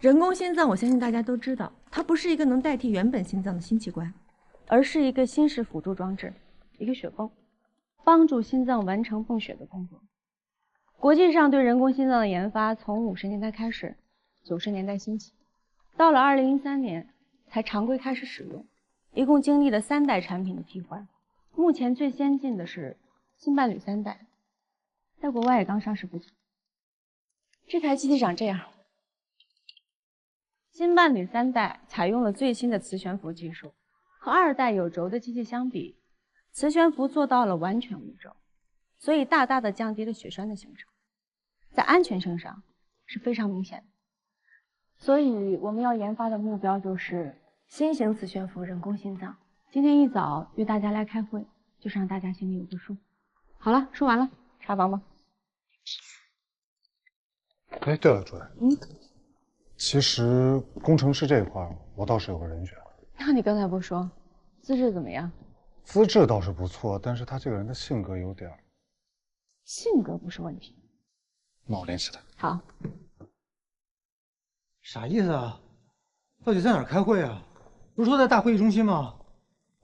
人工心脏，我相信大家都知道，它不是一个能代替原本心脏的新器官，而是一个心室辅助装置，一个血泵，帮助心脏完成泵血的工作。国际上对人工心脏的研发从50年代开始，90年代兴起，到了2003年才常规开始使用，一共经历了3代产品的替换。目前最先进的是新伴侣3代，在国外也刚上市不久。这台机器长这样。新伴侣3代采用了最新的磁悬浮技术，和2代有轴的机器相比，磁悬浮做到了完全无轴，所以大大的降低了血栓的形成，在安全性上是非常明显的。所以我们要研发的目标就是新型磁悬浮人工心脏。今天一早约大家来开会，就是让大家心里有个数。好了，说完了，查房吧。哎，对了，主任，其实工程师这一块我倒是有个人选。那你刚才不说，资质怎么样？资质倒是不错，但是他这个人的性格有点……性格不是问题。那我联系他。好。啥意思啊？到底在哪儿开会啊？不是说在大会议中心吗？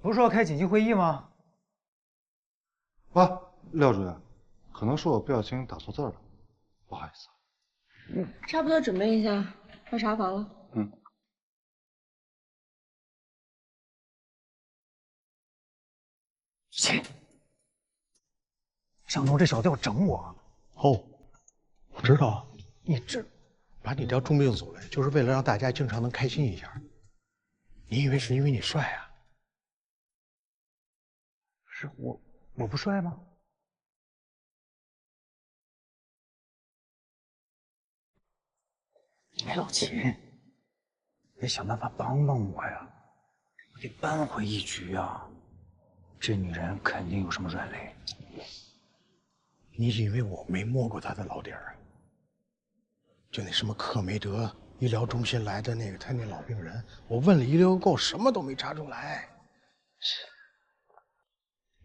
不是说要开紧急会议吗？啊，廖主任，可能是我不小心打错字了，不好意思。差不多准备一下，要查房了。切！向东这小子要整我。哦，我知道，把你调重病组来，就是为了让大家经常能开心一下。你以为是因为你帅啊？是我不帅吗？哎，老秦，得想办法帮帮我呀！我得扳回一局啊！这女人肯定有什么软肋。你以为我没摸过她的老底儿啊？就那什么克梅德医疗中心来的那个他那老病人，我问了一溜够，什么都没查出来。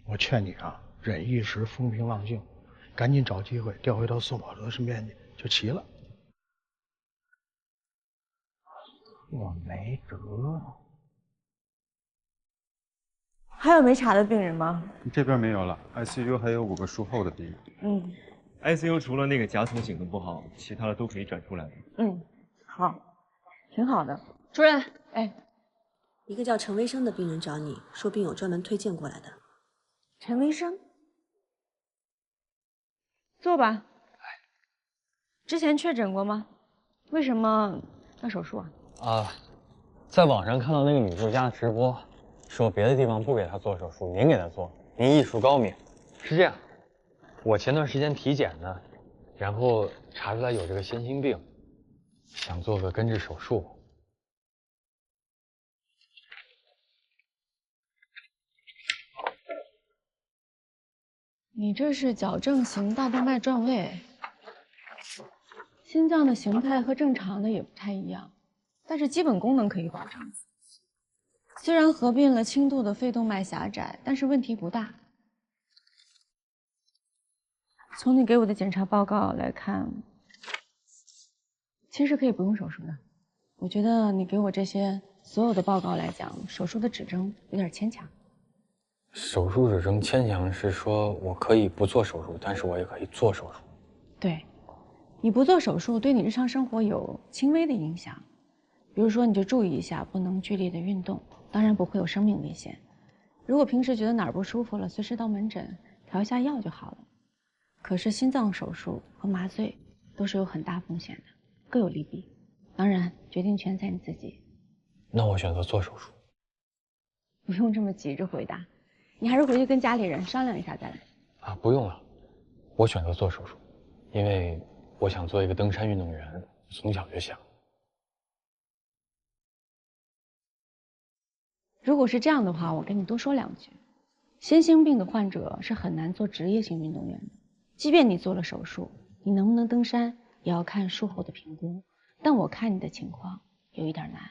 我劝你啊，忍一时风平浪静，赶紧找机会调回到宋保德身边去，就齐了。克梅德，还有没查的病人吗？这边没有了 ，ICU 还有5个术后的病人。ICU 除了那个夹层醒的不好，其他的都可以转出来。好，挺好的。主任，一个叫陈维生的病人找你说，病友专门推荐过来的。陈维生，坐吧。之前确诊过吗？为什么要手术啊？在网上看到那个女作家的直播，说别的地方不给她做手术，您给她做，您艺术高明。是这样，我前段时间体检呢，然后查出来有这个先心病，想做个根治手术。你这是矫正型大动脉转位，心脏的形态和正常的也不太一样，但是基本功能可以保证。虽然合并了轻度的肺动脉狭窄，但是问题不大。从你给我的检查报告来看，其实可以不用手术的。我觉得你给我这些所有的报告来讲，手术的指征有点牵强。手术指征牵强是说我可以不做手术，但是我也可以做手术。对，你不做手术对你日常生活有轻微的影响，比如说你就注意一下，不能剧烈的运动，当然不会有生命危险。如果平时觉得哪儿不舒服了，随时到门诊调一下药就好了。可是心脏手术和麻醉都是有很大风险的，各有利弊，当然决定权在你自己。那我选择做手术。不用这么急着回答，你还是回去跟家里人商量一下再来。啊，不用了，我选择做手术，因为我想做一个登山运动员，从小就想。如果是这样的话，我跟你多说2句。先心病的患者是很难做职业性运动员的，即便你做了手术，你能不能登山也要看术后的评估。但我看你的情况有一点难，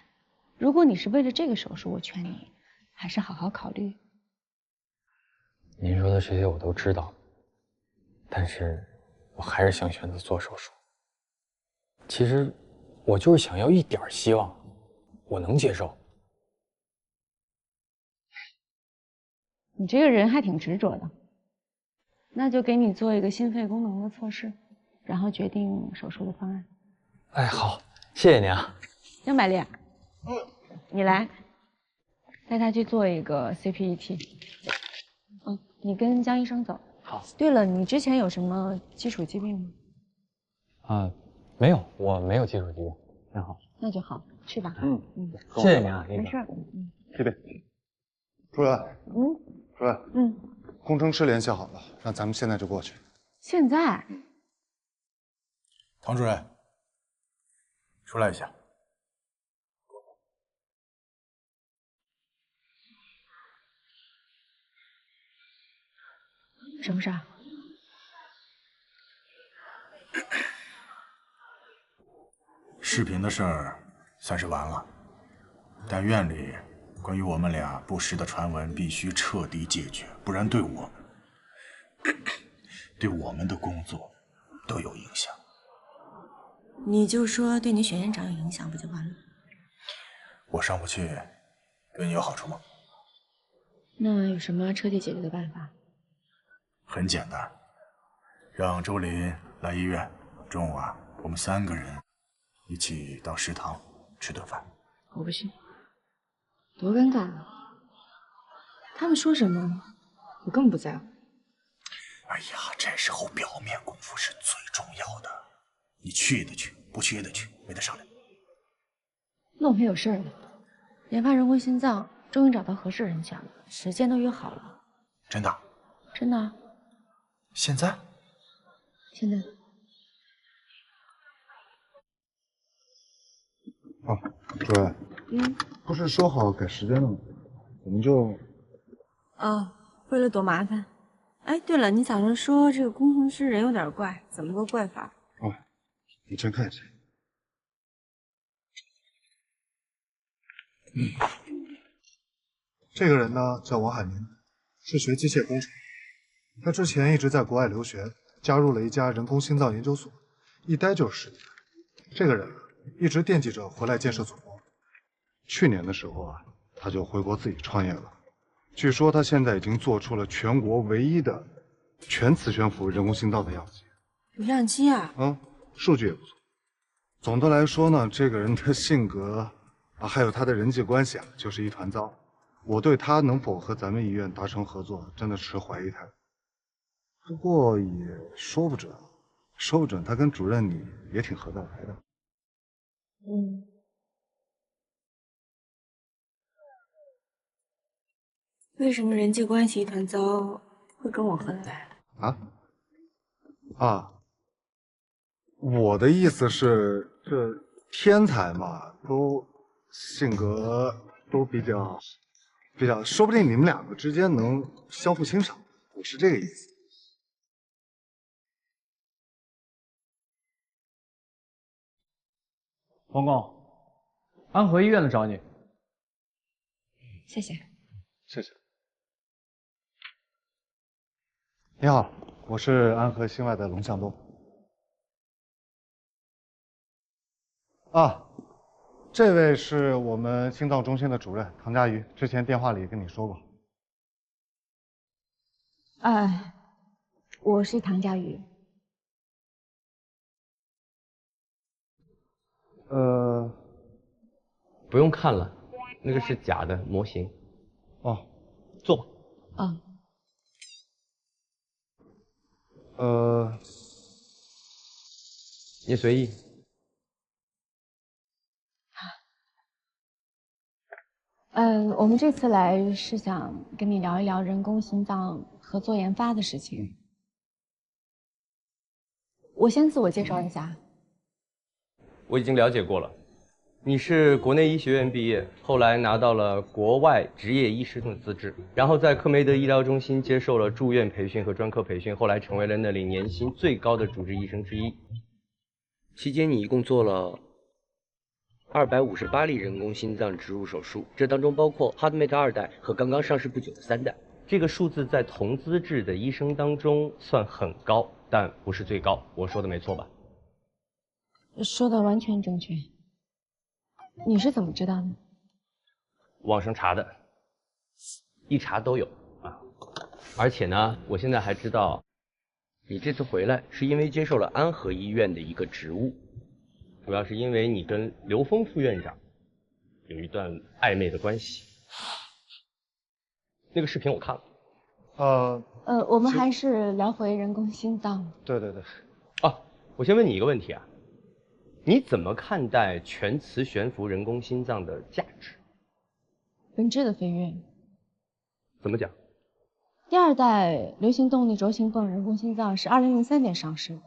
如果你是为了这个手术，我劝你还是好好考虑。您说的这些我都知道，但是我还是想选择做手术。其实我就是想要一点希望，我能接受。你这个人还挺执着的。那就给你做一个心肺功能的测试，然后决定手术的方案。哎，好，谢谢您啊。江百烈，你来，带他去做一个 CPET。你跟江医生走。好。对了，你之前有什么基础疾病吗？没有，我没有基础疾病，挺好。那就好，去吧。谢谢您啊，没事。这边，主任。主任。工程师联系好了，让咱们现在就过去。现在？唐主任，出来一下。什么事儿？视频的事儿算是完了，但院里关于我们俩不实的传闻必须彻底解决，不然对我们的工作都有影响。你就说对你选院长有影响不就完了？我上不去，对你有好处吗？那有什么彻底解决的办法？很简单，让周林来医院，中午我们3个人一起到食堂吃顿饭。我不去，多尴尬啊！他们说什么，我根本不在乎。哎呀，这时候表面功夫是最重要的，你去也得去，不去也得去，没得商量。那我还有事儿呢，研发人工心脏终于找到合适人选了，时间都约好了。真的？真的。现在？现在。主任。不是说好改时间了吗？我们就……为了躲麻烦。哎，对了，你早上说这个工程师人有点怪，怎么个怪法？你先看一下。这个人呢叫王海明，是学机械工程。他之前一直在国外留学，加入了一家人工心脏研究所，一待就是10年。这个人一直惦记着回来建设祖国。去年的时候他就回国自己创业了。据说他现在已经做出了全国唯一的全磁悬浮人工心脏的样机。有样机啊？数据也不错。总的来说呢，这个人的性格还有他的人际关系就是一团糟。我对他能否和咱们医院达成合作，真的持怀疑态度。不过也说不准，说不准他跟主任你也挺合得来的。为什么人际关系一团糟会跟我合得来？我的意思是，这天才嘛，都性格都比较，说不定你们2个之间能相互欣赏，我是这个意思。王工，安和医院的找你。谢谢。谢谢。你好，我是安和心外的龙向东。这位是我们心脏中心的主任唐佳瑜，之前电话里跟你说过。我是唐佳瑜。不用看了，那个是假的模型。坐吧。你随意。我们这次来是想跟你聊一聊人工心脏合作研发的事情。我先自我介绍一下。我已经了解过了，你是国内医学院毕业，后来拿到了国外执业医师的资质，然后在克梅德医疗中心接受了住院培训和专科培训，后来成为了那里年薪最高的主治医生之一。期间你一共做了258例人工心脏植入手术，这当中包括 HeartMate 2代和刚刚上市不久的3代。这个数字在同资质的医生当中算很高，但不是最高。我说的没错吧？说的完全正确。你是怎么知道的？网上查的，一查都有啊。而且呢，我现在还知道，你这次回来是因为接受了安和医院的一个职务，主要是因为你跟刘峰副院长有一段暧昧的关系。那个视频我看了。我们还是聊回人工心脏。对对对。啊，我先问你一个问题啊，你怎么看待全磁悬浮人工心脏的价值？本质的飞跃。怎么讲？第2代流行动力轴心泵人工心脏是2003年上市的，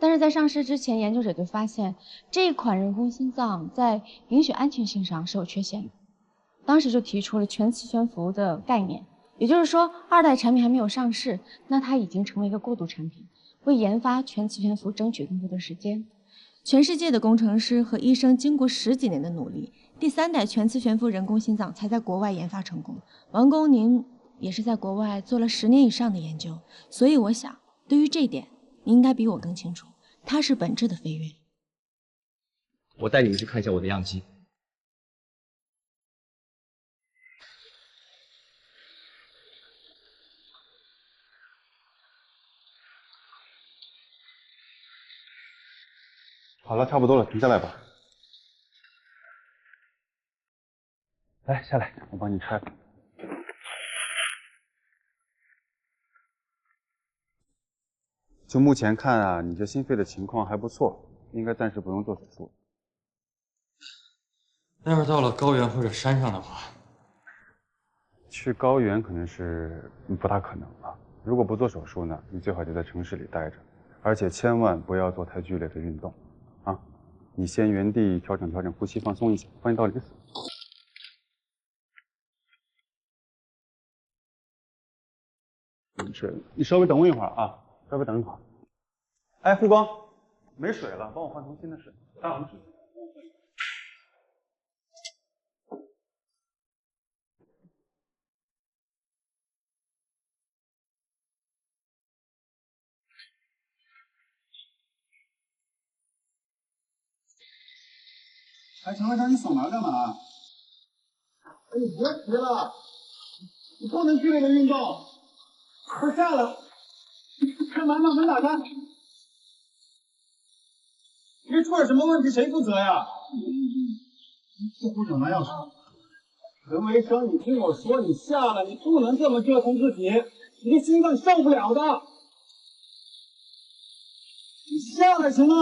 但是在上市之前，研究者就发现这一款人工心脏在允许安全性上是有缺陷的。当时就提出了全磁悬浮的概念，也就是说2代产品还没有上市，那它已经成为一个过渡产品，为研发全磁悬浮争取更多的时间。全世界的工程师和医生经过10几年的努力，第3代全磁悬浮人工心脏才在国外研发成功。王工，您也是在国外做了10年以上的研究，所以我想，对于这一点，您应该比我更清楚，它是本质的飞跃。我带你们去看一下我的样机。好了，差不多了，停下来吧。来，下来，我帮你拆。就目前看啊，你这心肺的情况还不错，应该暂时不用做手术。要是到了高原或者山上的话，去高原可能是不大可能了。如果不做手术呢，你最好就在城市里待着，而且千万不要做太剧烈的运动，啊，你先原地调整调整呼吸，放松一下，欢迎到里死。是，你稍微等我一会儿啊，稍微等一会儿。哎，护工，没水了，帮我换成新的水。大碗水。哎，陈会长，你手麻干嘛？哎，你别提了，你不能剧烈的运动。快下来！开门把门打开！你出点什么问题，谁负责呀？这护士长拿钥匙。陈维生，你听我说，你下来，你不能这么折腾自己，你的心脏受不了的。你下来行吗？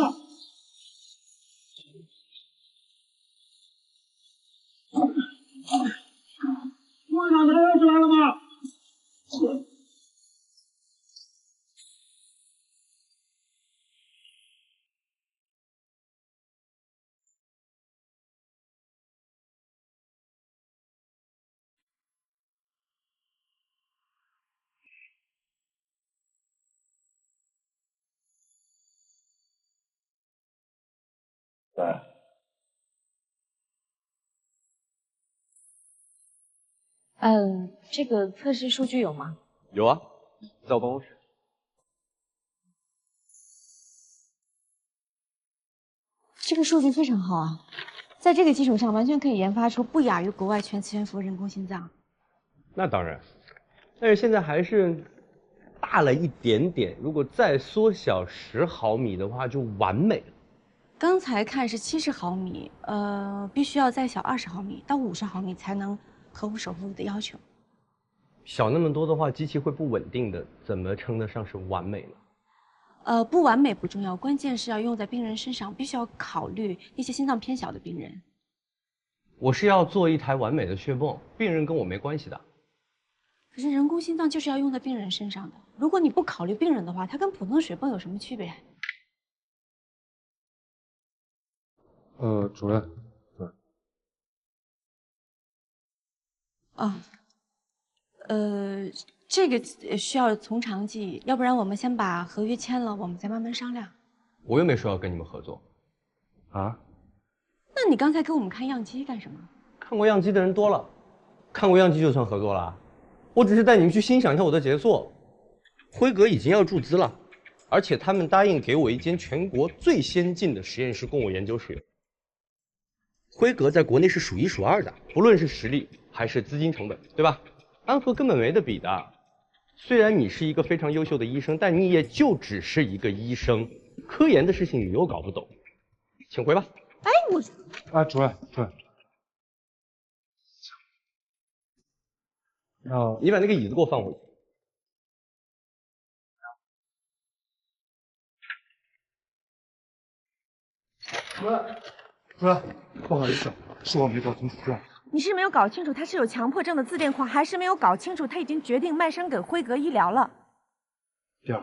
护士长拿钥匙来了吗？对。这个测试数据有吗？有啊，在我办公室。这个数据非常好啊，在这个基础上，完全可以研发出不亚于国外全磁悬浮人工心脏。那当然，但是现在还是大了一点点，如果再缩小10毫米的话，就完美了。刚才看是70毫米，必须要再小20毫米到50毫米才能合乎手术的要求。小那么多的话，机器会不稳定的，怎么称得上是完美呢？不完美不重要，关键是要用在病人身上，必须要考虑那些心脏偏小的病人。我是要做一台完美的血泵，病人跟我没关系的。可是人工心脏就是要用在病人身上的，如果你不考虑病人的话，它跟普通的血泵有什么区别？主任，对。这个需要从长计，要不然我们先把合约签了，我们再慢慢商量。我又没说要跟你们合作。啊？那你刚才给我们看样机干什么？看过样机的人多了，看过样机就算合作了？我只是带你们去欣赏一下我的杰作。辉格已经要注资了，而且他们答应给我一间全国最先进的实验室供我研究使用。辉格在国内是数一数二的，不论是实力还是资金成本，对吧？安和根本没得比的。虽然你是一个非常优秀的医生，但你也就只是一个医生，科研的事情你又搞不懂，请回吧。哎，啊，主任，你把那个椅子给我放回去。主任，不好意思，是我没搞清楚状况。你是没有搞清楚他是有强迫症的自恋狂，还是没有搞清楚他已经决定卖身给辉格医疗了？第二，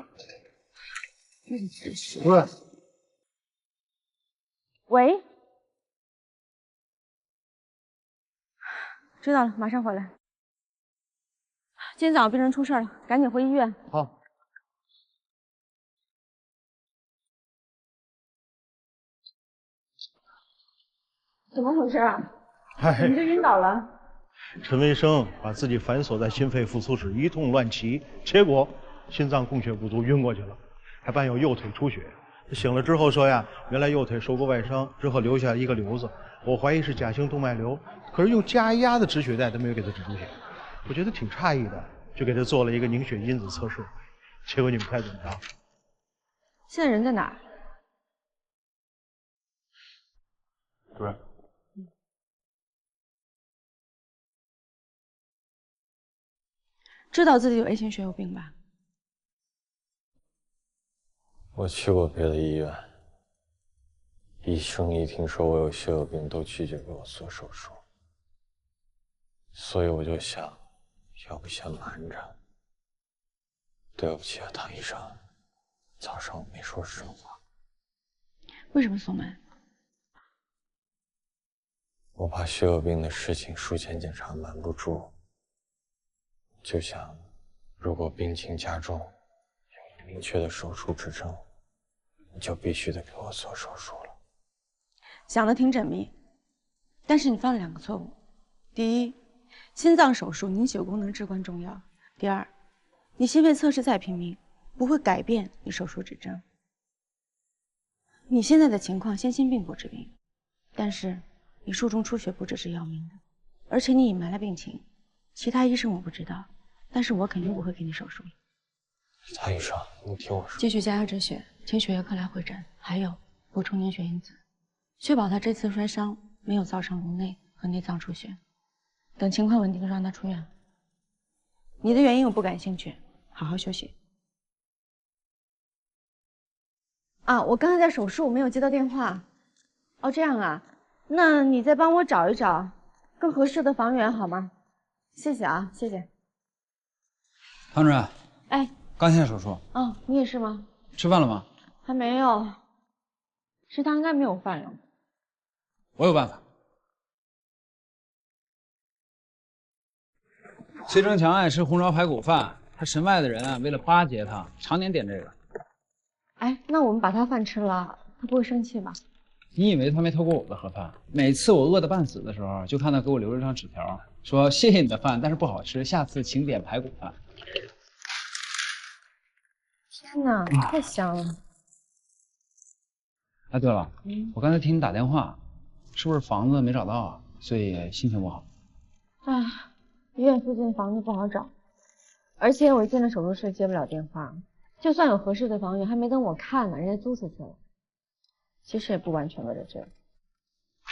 主任，喂，知道了，马上回来。今天早上病人出事了，赶紧回医院。好。怎么回事啊？嗨，你就晕倒了？陈维生把自己反锁在心肺复苏室一通乱骑，结果心脏供血不足晕过去了，还伴有右腿出血。醒了之后说呀，原来右腿受过外伤，之后留下一个瘤子，我怀疑是甲型动脉瘤，可是用加压的止血带都没有给他止住血。我觉得挺诧异的，就给他做了一个凝血因子测试，结果你们猜怎么着？现在人在哪儿？主任。知道自己有 A 型血友病吧？我去过别的医院，医生一听说我有血友病，都拒绝给我做手术，所以我就想，要不先瞒着。对不起啊，唐医生，早上我没说实话。为什么锁门？我怕血友病的事情术前检查瞒不住。就想，如果病情加重，有明确的手术指征，你就必须得给我做手术了。想得挺缜密，但是你犯了2个错误：第一，心脏手术凝血功能至关重要；第二，你心肺测试再拼命，不会改变你手术指征。你现在的情况，先心并不致病，但是你术中出血不只是要命的，而且你隐瞒了病情。其他医生我不知道，但是我肯定不会给你手术了。唐医生，你听我说，继续加压止血，请血液科来会诊，还有补充凝血因子，确保他这次摔伤没有造成颅内和内脏出血。等情况稳定了，让他出院。你的原因我不感兴趣，好好休息。啊，我刚才在手术，没有接到电话。哦，这样啊，那你再帮我找一找更合适的房源好吗？谢谢啊，谢谢。唐主任，哎，刚下手术。哦，你也是吗？吃饭了吗？还没有，食堂应该没有饭了。我有办法。崔成强爱吃红烧排骨饭，他神外的人啊，为了巴结他，常年点这个。哎，那我们把他饭吃了，他不会生气吧？你以为他没偷过我的盒饭？每次我饿得半死的时候，就看他给我留了张纸条，说谢谢你的饭，但是不好吃，下次请点排骨饭。天哪，太香了！哎，对了，我刚才听你打电话，是不是房子没找到啊？所以心情不好？哎，医院附近房子不好找，而且我进了手术室接不了电话，就算有合适的房源，还没等我看呢，人家租出去了。其实也不完全为了这个。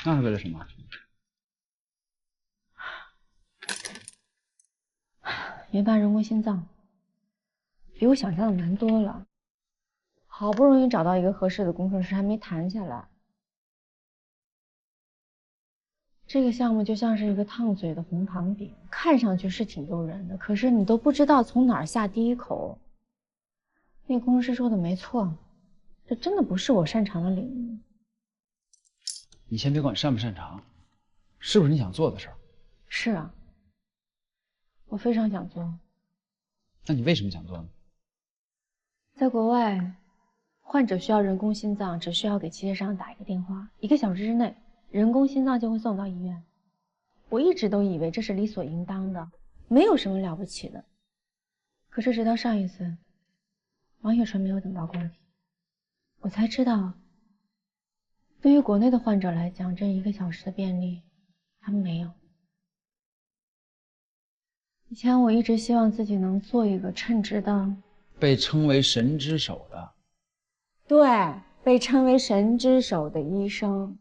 那是为了什么？研发人工心脏，比我想象的难多了。好不容易找到一个合适的工程师，还没谈下来。这个项目就像是一个烫嘴的红糖饼，看上去是挺诱人的，可是你都不知道从哪儿下第一口。那个工程师说的没错，这真的不是我擅长的领域。你先别管擅不擅长，是不是你想做的事儿？是啊，我非常想做。那你为什么想做呢？在国外，患者需要人工心脏，只需要给器械商打一个电话，1个小时之内，人工心脏就会送到医院。我一直都以为这是理所应当的，没有什么了不起的。可是直到上一次，王雪纯没有等到光体，我才知道，对于国内的患者来讲，这1个小时的便利，他们没有。以前我一直希望自己能做一个称职的，被称为神之手的，对，被称为神之手的医生。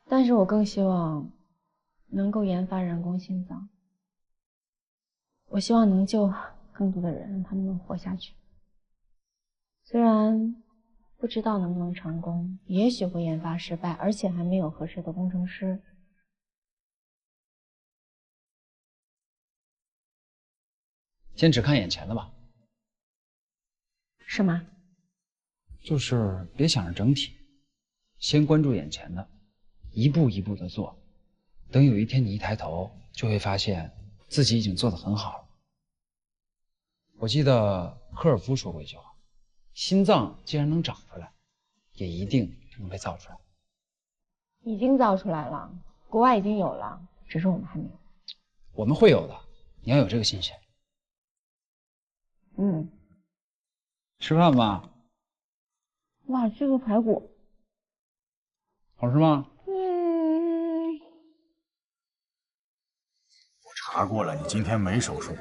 但是我更希望能够研发人工心脏，我希望能救更多的人，让他们能活下去。虽然不知道能不能成功，也许会研发失败，而且还没有合适的工程师。先只看眼前的吧。是吗？就是别想着整体，先关注眼前的，一步一步的做。等有一天你一抬头，就会发现自己已经做得很好了。我记得科尔夫说过一句话：心脏既然能长出来，也一定能被造出来。已经造出来了，国外已经有了，只是我们还没有。我们会有的，你要有这个信心。嗯，吃饭吧。哇，这个排骨好吃吗？我查过了，你今天没手术。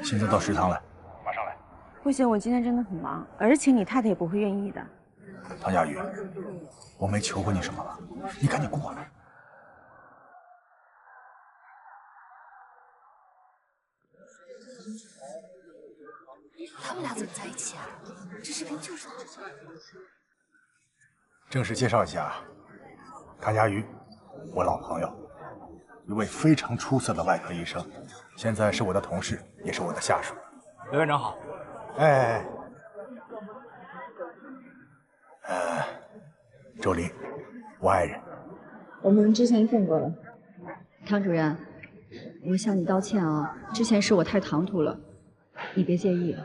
现在到食堂来，马上来。不行，我今天真的很忙，而且你太太也不会愿意的。唐佳宇，我没求过你什么了，你赶紧过来。他们俩怎么在一起啊？这视频就是他。正式介绍一下，唐佳瑜，我老朋友，一位非常出色的外科医生，现在是我的同事，也是我的下属。刘院长好。哎，周林，我爱人。我们之前见过了。汤主任，我向你道歉啊，之前是我太唐突了，你别介意。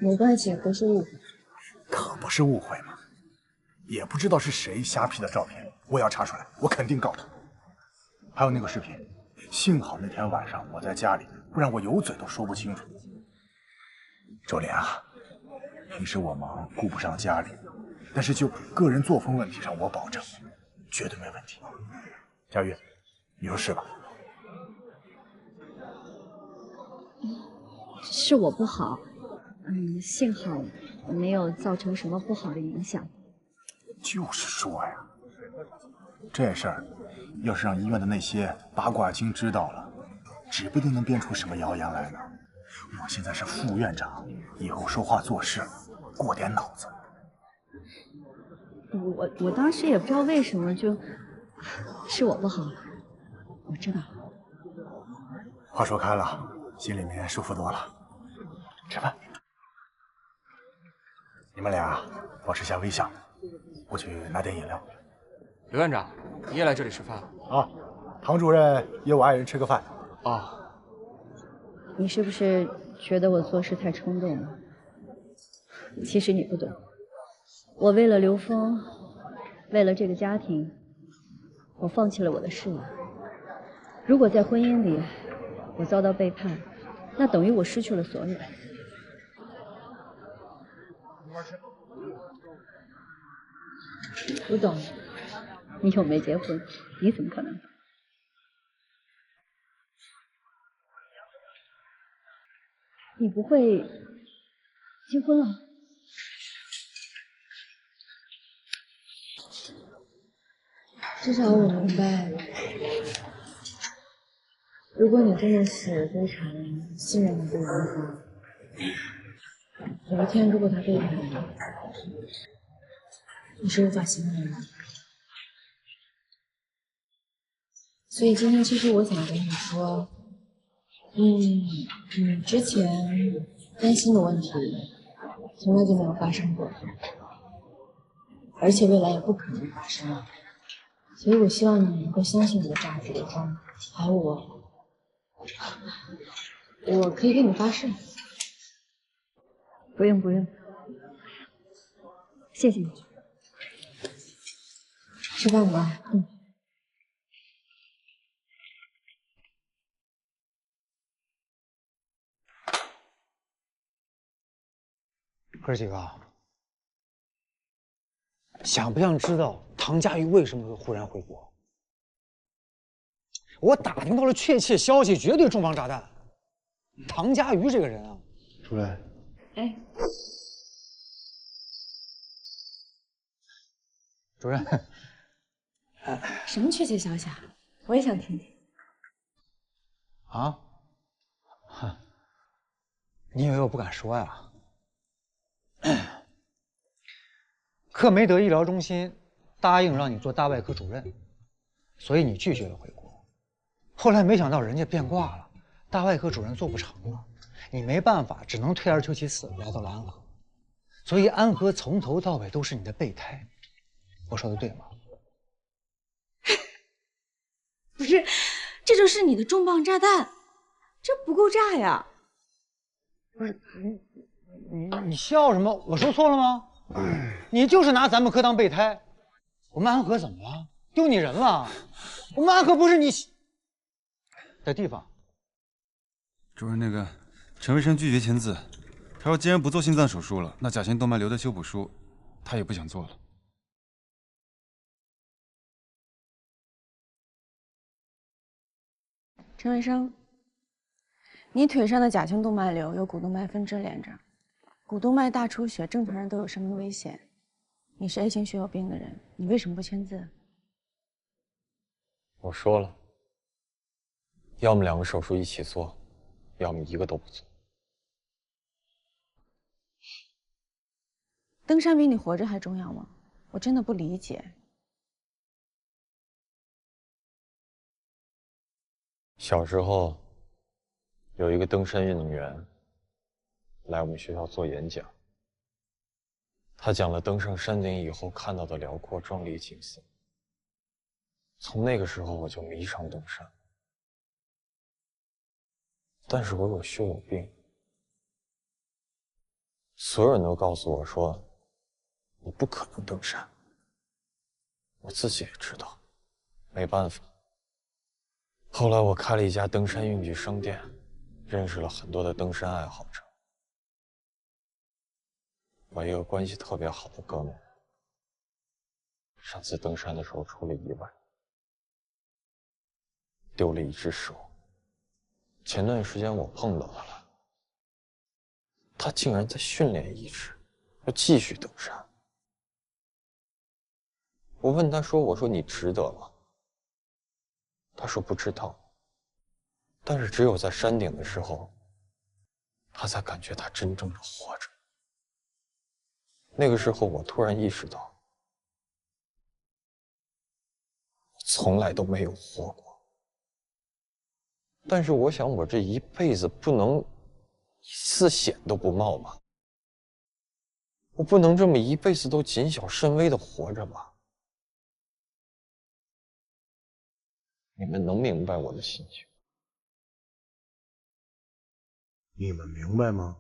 没关系，不是误会。可不是误会嘛，也不知道是谁瞎 P 的照片，我要查出来，我肯定告他。还有那个视频，幸好那天晚上我在家里，不然我有嘴都说不清楚。周林啊，平时我忙顾不上家里，但是就个人作风问题上，我保证绝对没问题。佳玉，你说是吧？是我不好，幸好没有造成什么不好的影响。就是说呀，这事儿要是让医院的那些八卦精知道了，指不定能编出什么谣言来呢。我现在是副院长，以后说话做事过点脑子。我当时也不知道为什么，是我不好，我知道。话说开了，心里面舒服多了。吃饭，你们俩保持下微笑，我去拿点饮料。刘院长，你也来这里吃饭啊？唐主任约我爱人吃个饭。哦。你是不是觉得我做事太冲动了？其实你不懂，我为了刘峰，为了这个家庭，我放弃了我的事业。如果在婚姻里我遭到背叛，那等于我失去了所有。不懂，你又没结婚，你怎么可能？你不会结婚了？至少我明白，如果你真的是非常信任的对方，有一天如果他背叛你，你是无法信任的。所以今天其实我想跟你说，你之前担心的问题从来就没有发生过，而且未来也不可能发生。所以我希望你能够相信你的丈夫方，还有我，我可以给你发誓。不用不用，谢谢你。吃饭吧。哥几个，想不想知道唐佳瑜为什么会忽然回国？我打听到了确切消息，绝对重磅炸弹。唐佳瑜这个人啊，主任，哎，主任，什么确切消息啊？我也想听听。啊？你以为我不敢说呀？克梅德医疗中心答应让你做大外科主任，所以你拒绝了回国。后来没想到人家变卦了，大外科主任做不成了，你没办法，只能退而求其次，来到了安和。所以安和从头到尾都是你的备胎。我说的对吗？不是，这就是你的重磅炸弹，这不够炸呀！不是你笑什么？我说错了吗？你就是拿咱们科当备胎。我们安和怎么了？丢你人了？我们安和不是你的地方。主任，那个陈卫生拒绝签字，他说既然不做心脏手术了，那甲型动脉瘤的修补书他也不想做了。陈卫生，你腿上的甲型动脉瘤有股动脉分支连着，股动脉大出血，正常人都有生命危险。你是 A 型血友病的人，你为什么不签字？我说了，要么2个手术一起做，要么1个都不做。登山比你活着还重要吗？我真的不理解。小时候，有一个登山运动员来我们学校做演讲，他讲了登上山顶以后看到的辽阔壮丽景色。从那个时候我就迷上登山，但是我有血友病，所有人都告诉我说你不可能登山，我自己也知道，没办法。后来我开了一家登山用具商店，认识了很多的登山爱好者。我一个关系特别好的哥们儿，上次登山的时候出了意外，丢了一只手。前段时间我碰到他了，他竟然在训练意志，要继续登山。我问他说：“我说你值得吗？”他说不知道，但是只有在山顶的时候，他才感觉他真正的活着。那个时候，我突然意识到，我从来都没有活过。但是我想，我这一辈子不能一丝险都不冒吧？我不能这么一辈子都谨小慎微的活着吧？你们能明白我的心情？你们明白吗？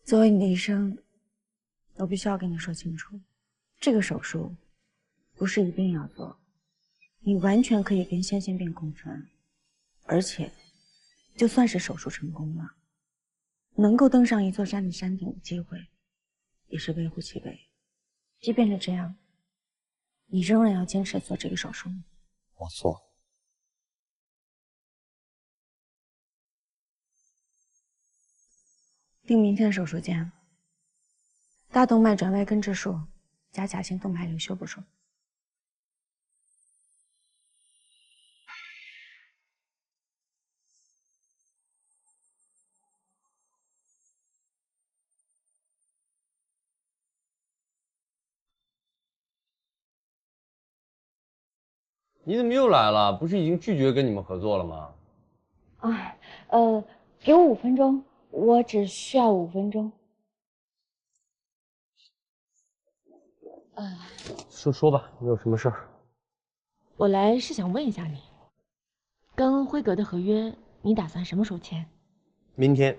作为你的医生，我必须要跟你说清楚，这个手术不是一定要做，你完全可以跟先天病共存，而且就算是手术成功了，能够登上一座山的山顶的机会也是微乎其微。即便是这样，你仍然要坚持做这个手术吗？我做。定明天的手术间，大动脉转外根治术加甲型动脉瘤修补术。你怎么又来了？不是已经拒绝跟你们合作了吗？给我5分钟，我只需要5分钟。说吧，你有什么事儿？我来是想问一下你，跟辉格的合约，你打算什么时候签？明天。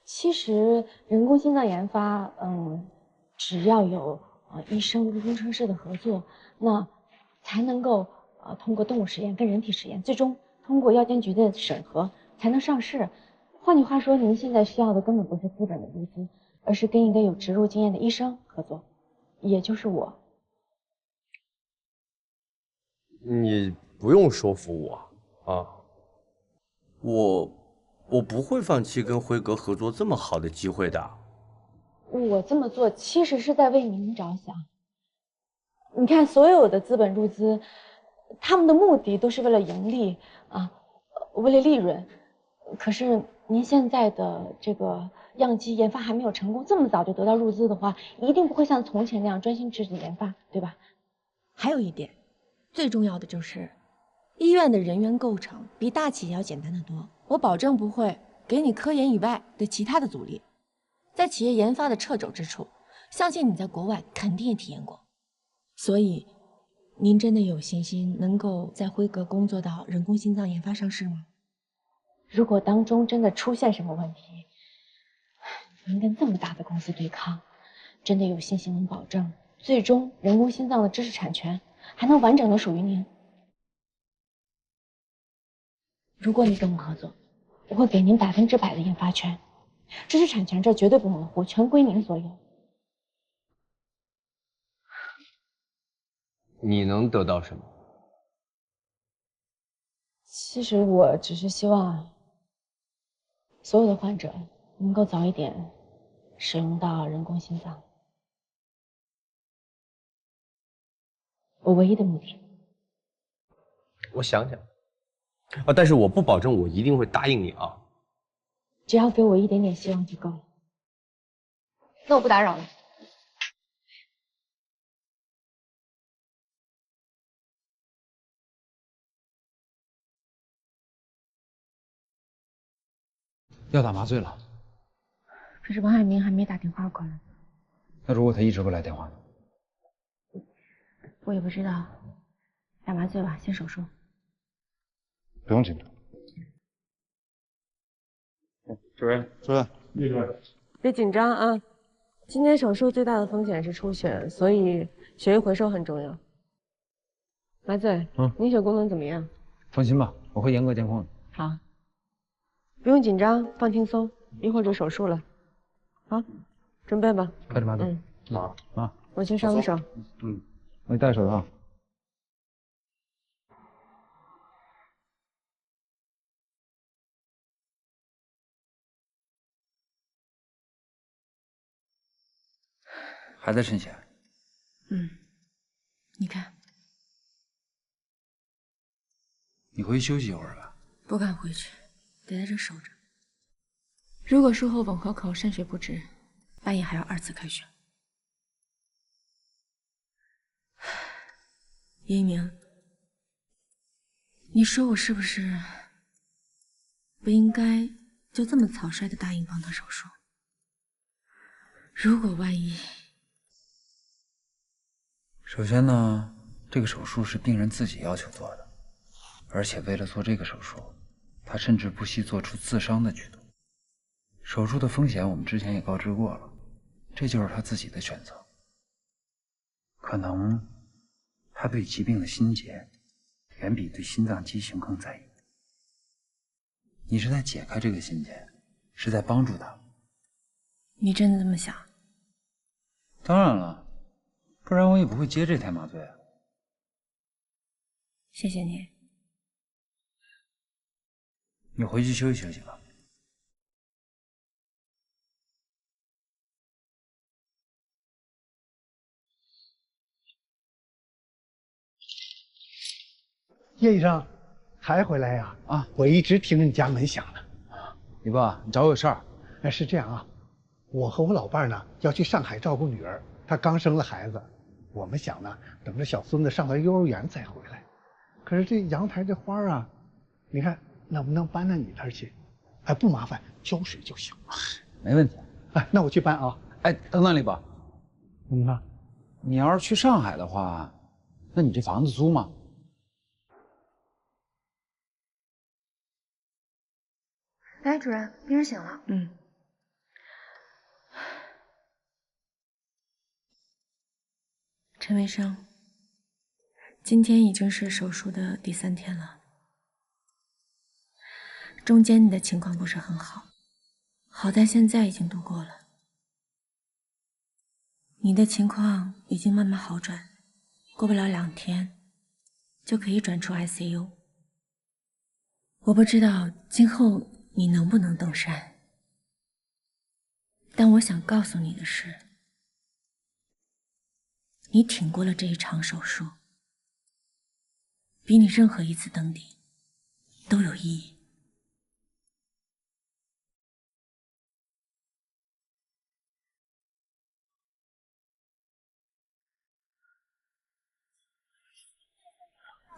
其实人工心脏研发，只要有医生跟工程师的合作，那才能够通过动物实验跟人体实验，最终通过药监局的审核，才能上市。换句话说，您现在需要的根本不是资本的入资，而是跟一个有植入经验的医生合作，也就是我。你不用说服我啊，我不会放弃跟辉哥合作这么好的机会的。我这么做其实是在为您着想。你看，所有的资本入资，他们的目的都是为了盈利啊，为了利润。可是您现在的这个样机研发还没有成功，这么早就得到入资的话，一定不会像从前那样专心致志研发，对吧？还有一点，最重要的就是医院的人员构成比大企业要简单得多，我保证不会给你科研以外的其他的阻力。在企业研发的掣肘之处，相信你在国外肯定也体验过。所以，您真的有信心能够在辉格工作到人工心脏研发上市吗？如果当中真的出现什么问题，您跟这么大的公司对抗，真的有信心能保证最终人工心脏的知识产权还能完整的属于您？如果你跟我合作，我会给您100%的研发权，知识产权这绝对不模糊，全归您所有。你能得到什么？其实我只是希望所有的患者能够早一点使用到人工心脏，我唯一的目的。我想想啊，但是我不保证我一定会答应你啊。只要给我一点点希望就够了。那我不打扰了。要打麻醉了。可是王海明还没打电话过来。那如果他一直不来电话呢？我也不知道。打麻醉吧，先手术。不用紧张。主任，主任，叶主任，别紧张啊！今天手术最大的风险是出血，所以血液回收很重要。麻醉，凝血功能怎么样？放心吧，我会严格监控的。好，不用紧张，放轻松，一会儿就手术了。好，准备吧。开始麻醉。啊，我先上个手。我给戴手套。还在渗血。你看。你回去休息一会儿吧。不敢回去，得在这守着。如果术后吻合口渗血不止，半夜还要2次开血。叶一鸣，你说我是不是不应该就这么草率的答应帮他手术？如果万一……首先呢，这个手术是病人自己要求做的，而且为了做这个手术，他甚至不惜做出自伤的举动。手术的风险我们之前也告知过了，这就是他自己的选择。可能他对疾病的心结远比对心脏畸形更在意。你是在解开这个心结，是在帮助他。你真的这么想？当然了，不然我也不会接这台麻醉啊。谢谢你。你回去休息休息吧。叶医生，还回来呀？啊，我一直听着你家门响呢。李爸，你找我有事儿？哎，是这样啊，我和我老伴呢要去上海照顾女儿，她刚生了孩子，我们想呢等着小孙子上了幼儿园再回来。可是这阳台这花啊，你看能不能搬到你那儿去？哎，不麻烦，浇水就行。没问题。哎，那我去搬啊。哎，等等，李爸，怎么了？你要是去上海的话，那你这房子租吗？来，主任，病人醒了。陈卫生，今天已经是手术的第3天了。中间你的情况不是很好，好在现在已经度过了。你的情况已经慢慢好转，过不了2天就可以转出 ICU。我不知道今后你能不能登山，但我想告诉你的是，你挺过了这一场手术，比你任何一次登顶都有意义。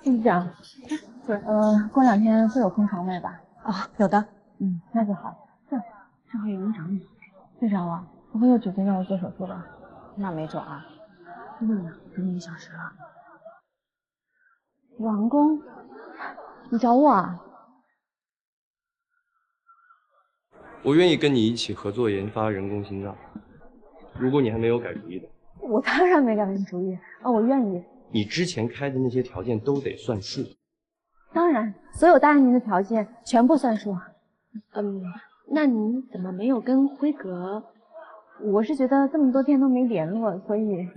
副长，过2天会有空床位吧？哦，有的。那就好。正好有人找你。谁找我？不会又指定让我做手术吧？那没准啊。等你1小时了。王工，你找我啊？我愿意跟你一起合作研发人工心脏，如果你还没有改主意的。我当然没改变主意啊，我愿意。你之前开的那些条件都得算数。当然，所有答应您的条件全部算数。那您怎么没有跟辉格？我是觉得这么多天都没联络，所以……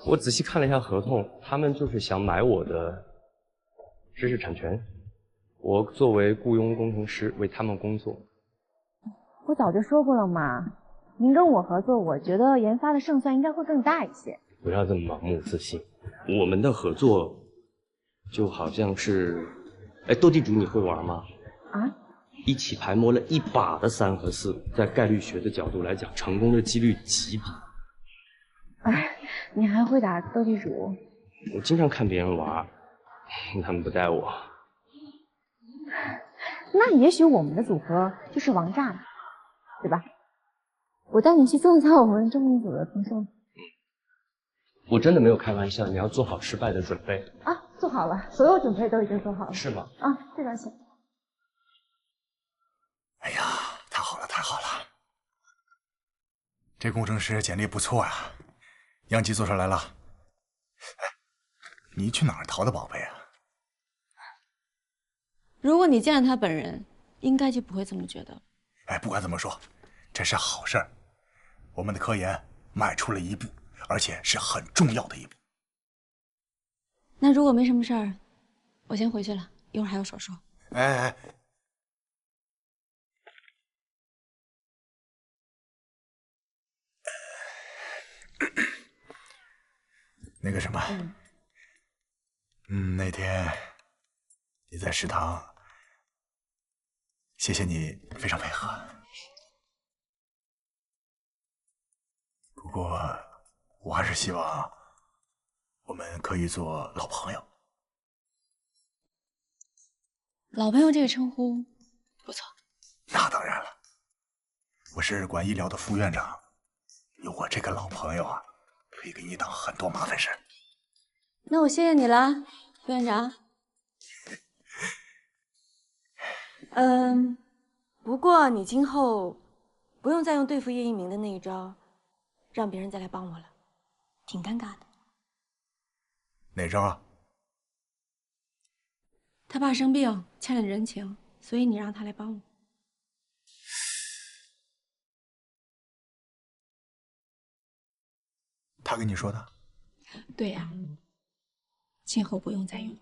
我仔细看了一下合同，他们就是想买我的知识产权，我作为雇佣工程师为他们工作。我早就说过了嘛，您跟我合作，我觉得研发的胜算应该会更大一些。不要这么盲目自信，我们的合作就好像是……斗地主你会玩吗？啊？一起排摸了1把的3和4，在概率学的角度来讲，成功的几率极低。你还会打斗地主？我经常看别人玩，他们不带我。那也许我们的组合就是王炸了，对吧？我带你去做一下我们中民组的同事。我真的没有开玩笑，你要做好失败的准备啊！做好了，所有准备都已经做好了。是吗？啊，这张行。哎呀，太好了，太好了！这工程师简历不错呀，样机做出来了。哎，你去哪儿淘的宝贝啊？如果你见了他本人，应该就不会这么觉得。哎，不管怎么说，这是好事儿，我们的科研迈出了一步，而且是很重要的一步。那如果没什么事儿，我先回去了，一会儿还有手术。哎，那个什么，那天你在食堂，谢谢你非常配合。不过，我还是希望我们可以做老朋友。老朋友这个称呼不错。那当然了，我是管医疗的副院长，有我这个老朋友啊，可以给你挡很多麻烦事。那我谢谢你了，副院长。不过你今后不用再用对付叶一鸣的那一招，让别人再来帮我了，挺尴尬的。哪招啊？他爸生病欠了人情，所以你让他来帮我。他跟你说的？对呀，今后不用再用。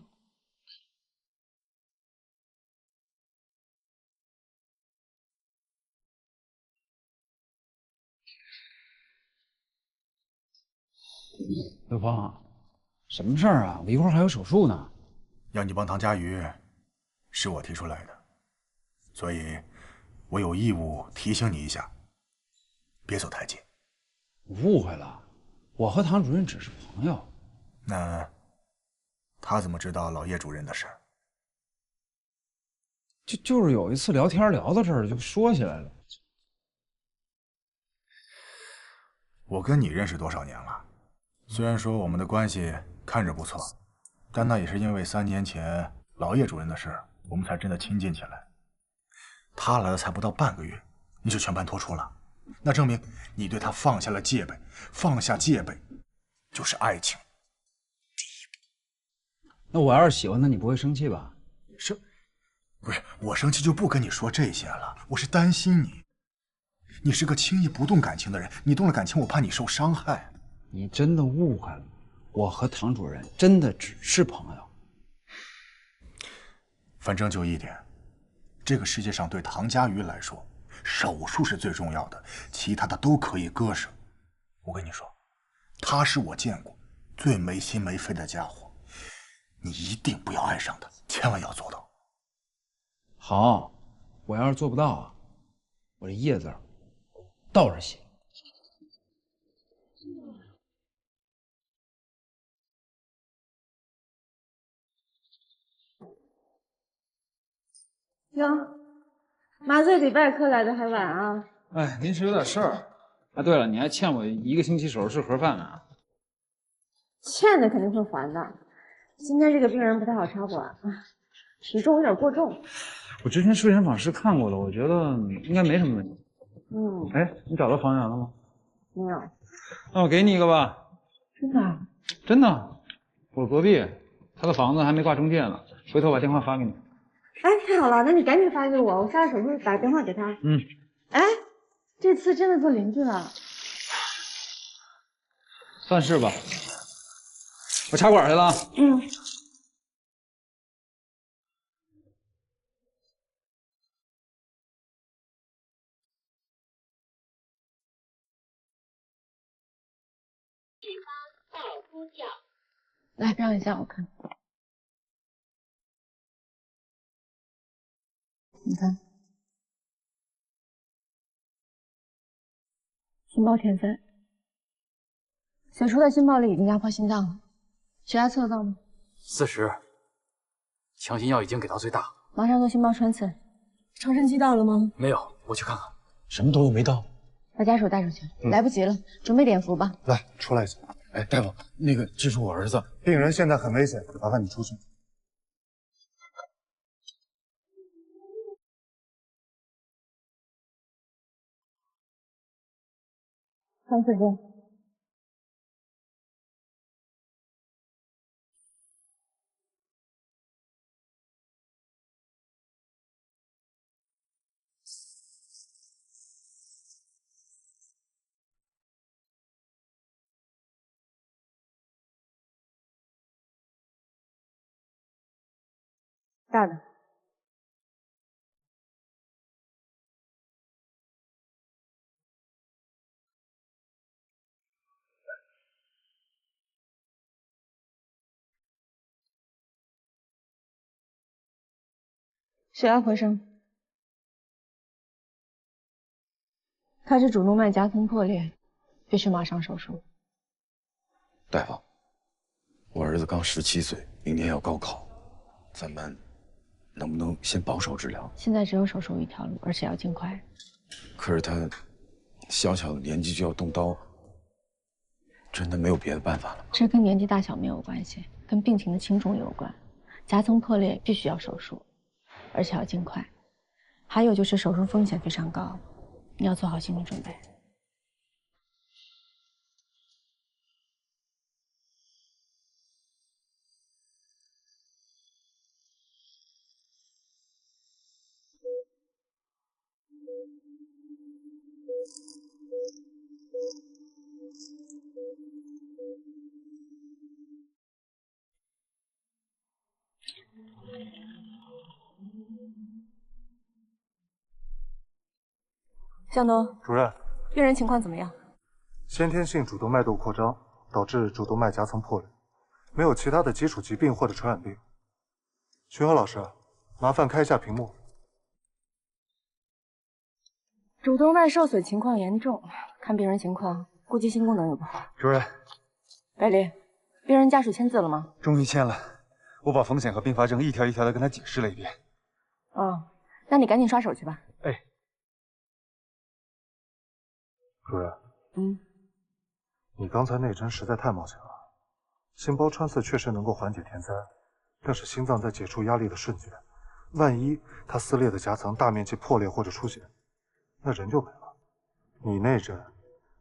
刘峰，什么事儿啊？我一会儿还有手术呢。要你帮唐佳瑜，是我提出来的，所以我有义务提醒你一下，别走太近。误会了，我和唐主任只是朋友。那他怎么知道老叶主任的事儿？就是有一次聊天聊到这儿就说起来了。我跟你认识多少年了？虽然说我们的关系看着不错，但那也是因为3年前老叶主任的事，我们才真的亲近起来。他来了才不到半个月，你就全盘托出了，那证明你对他放下了戒备。放下戒备，就是爱情。那我要是喜欢他，你不会生气吧？不是，我生气就不跟你说这些了，我是担心你。你是个轻易不动感情的人，你动了感情，我怕你受伤害。你真的误会了，我和唐主任真的只是朋友。反正就一点，这个世界上对唐佳瑜来说，手术是最重要的，其他的都可以割舍。我跟你说，他是我见过最没心没肺的家伙，你一定不要爱上他，千万要做到。好，我要是做不到啊，我这叶字倒着写。哟，麻醉比外科来的还晚啊！哎，临时有点事儿。啊，对了，你还欠我1个星期手术室盒饭呢。欠的肯定会还的。今天这个病人不太好插管，体重有点过重。我之前睡前访视看过了，我觉得应该没什么问题。哎，你找到房源了吗？没有。那我给你一个吧。真的？真的，我隔壁，他的房子还没挂中介呢，回头把电话发给你。哎，太好了，那你赶紧发给我，我下了手术打个电话给他。哎，这次真的做邻居了。算是吧。我插管去了。来，让一下我看。你看，心包填塞，血出的心包里已经压迫心脏了，血压测得到吗？40，强心药已经给到最大，马上做心包穿刺。超声期到了吗？没有，我去看看。什么都没到，把家属带出去，来不及了，准备碘伏吧。来，出来一下。哎，大夫，那个这是我儿子，病人现在很危险，麻烦你出去。3次钟。大的。血压回升，开始主动脉夹层破裂，必须马上手术。大夫，我儿子刚17岁，明年要高考，咱们能不能先保守治疗？现在只有手术一条路，而且要尽快。可是他小小的年纪就要动刀，真的没有别的办法了吗？这跟年纪大小没有关系，跟病情的轻重有关。夹层破裂必须要手术，而且要尽快。还有就是手术风险非常高，你要做好心理准备。向东，主任，病人情况怎么样？先天性主动脉窦扩张导致主动脉夹层破裂，没有其他的基础疾病或者传染病。徐和老师，麻烦开一下屏幕。主动脉受损情况严重，看病人情况，估计心功能也不好。主任，百里，病人家属签字了吗？终于签了，我把风险和并发症一条一条的跟他解释了一遍。哦，那你赶紧刷手去吧。哎，主任，你刚才那针实在太冒险了。心包穿刺确实能够缓解填塞，但是心脏在解除压力的瞬间，万一它撕裂的夹层大面积破裂或者出血，那人就没了。你那针，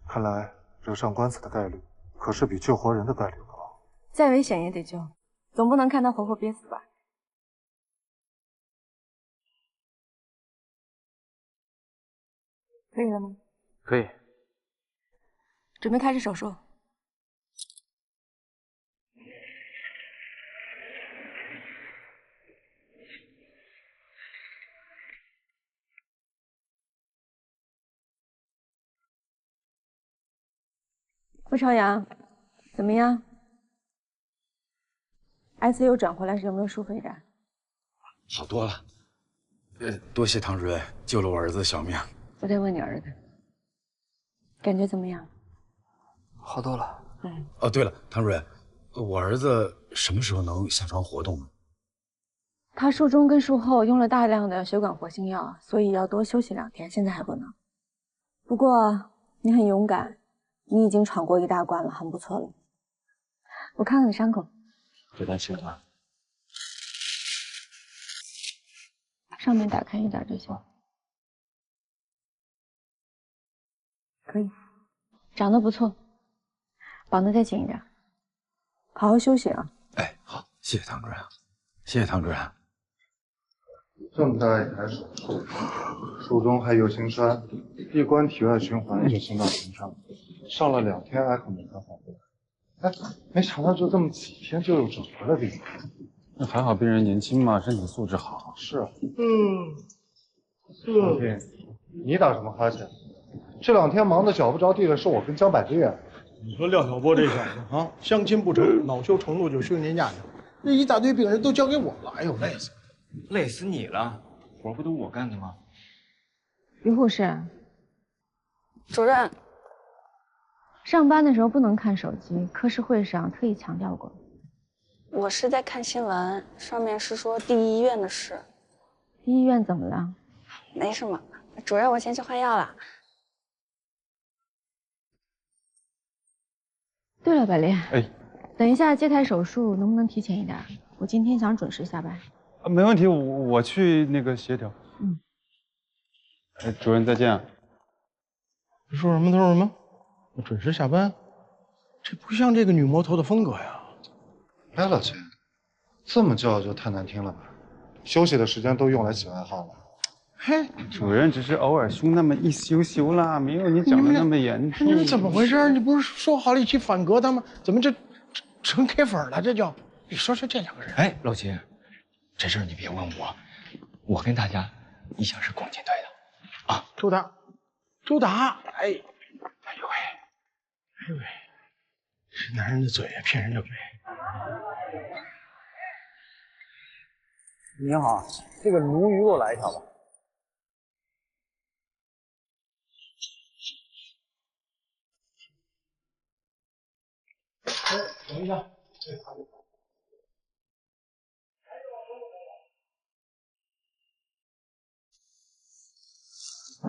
看来惹上官司的概率可是比救活人的概率高。再危险也得救，总不能看他活活憋死吧？可以了吗？可以。准备开始手术。傅朝阳，怎么样 ？ICU 转回来时有没有输肺战？好多了。多谢唐主任救了我儿子的小命。我得问你儿子，感觉怎么样？好多了。哦，对了，唐主任，我儿子什么时候能下床活动呢？他术中跟术后用了大量的血管活性药，所以要多休息2天，现在还不能。不过你很勇敢，你已经闯过一大关了，很不错了。我看看你伤口，别担心啊。上面打开一点就行。可以，长得不错，绑得再紧一点，好好休息啊。哎，好，谢谢唐主任，谢谢唐主任。这么大一台手术，术中还有心栓，一关体外循环就心脏屏障，上了2天埃克没才缓过来。哎，没想到就这么几天就有整合的病。那还好，病人年轻嘛，身体素质好。是啊。老天，你打什么哈欠？这2天忙得脚不着地的是我跟江百丽啊。你说廖晓波这小子啊，相亲不成，恼羞成怒就休年假去，这一大堆病人都交给我了，哎呦，累死！累死你了，活不都我干的吗？于护士，主任，上班的时候不能看手机，科室会上特意强调过。我是在看新闻，上面是说第一医院的事。第一医院怎么了？没什么，主任，我先去换药了。对了，百丽，哎，等一下接台手术能不能提前一点？我今天想准时下班。没问题，我去那个协调。主任再见啊。说什么都是什么？我准时下班，这不像这个女魔头的风格呀。哎，老秦，这么叫就太难听了吧？休息的时间都用来洗外号了。嘿，主任只是偶尔凶那么一羞羞啦，没有你讲的那么严重。你们怎么回事？你不是说好了一起反革他吗？怎么这成 K 粉了？这叫你说说这两个人。哎，老秦，这事儿你别问我，我跟大家一向是共进退的啊。周达，哎呦喂，是男人的嘴骗人的鬼。您好，这个鲈鱼给我来一条吧。哎，等一下，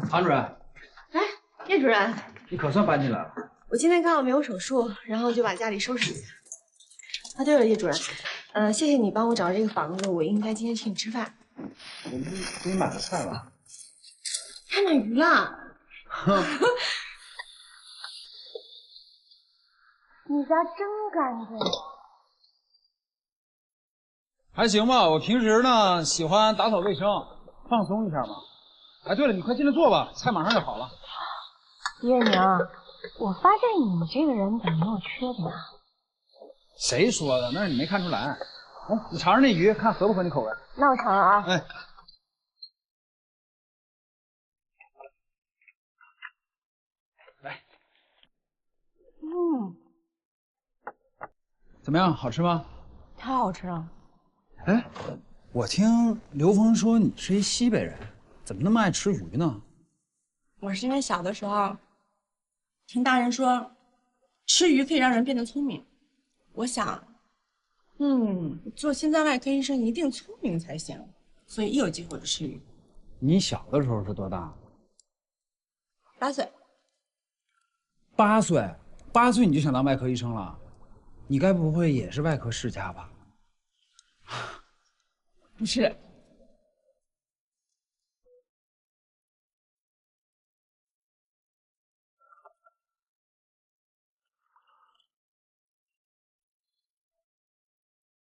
韩主任，哎，叶主任，你可算搬进来了。我今天刚好没有手术，然后就把家里收拾一下。啊，对了，叶主任，谢谢你帮我找这个房子，我应该今天请你吃饭。我们给你买了菜了，还买鱼了。你家真干净。还行吧，我平时呢喜欢打扫卫生，放松一下嘛。哎，对了，你快进来坐吧，菜马上就好了。叶娘，我发现你这个人怎么没有缺点啊？谁说的？那是你没看出来。哎，你尝尝那鱼，看合不合你口味。那我尝了啊。哎，来，怎么样？好吃吗？太好吃了。哎，我听刘峰说你是一西北人，怎么那么爱吃鱼呢？我是因为小的时候听大人说，吃鱼可以让人变得聪明。我想，做心脏外科医生一定聪明才行，所以一有机会就吃鱼。你小的时候是多大8岁。？8岁，8岁你就想当外科医生了？你该不会也是外科世家吧？不是。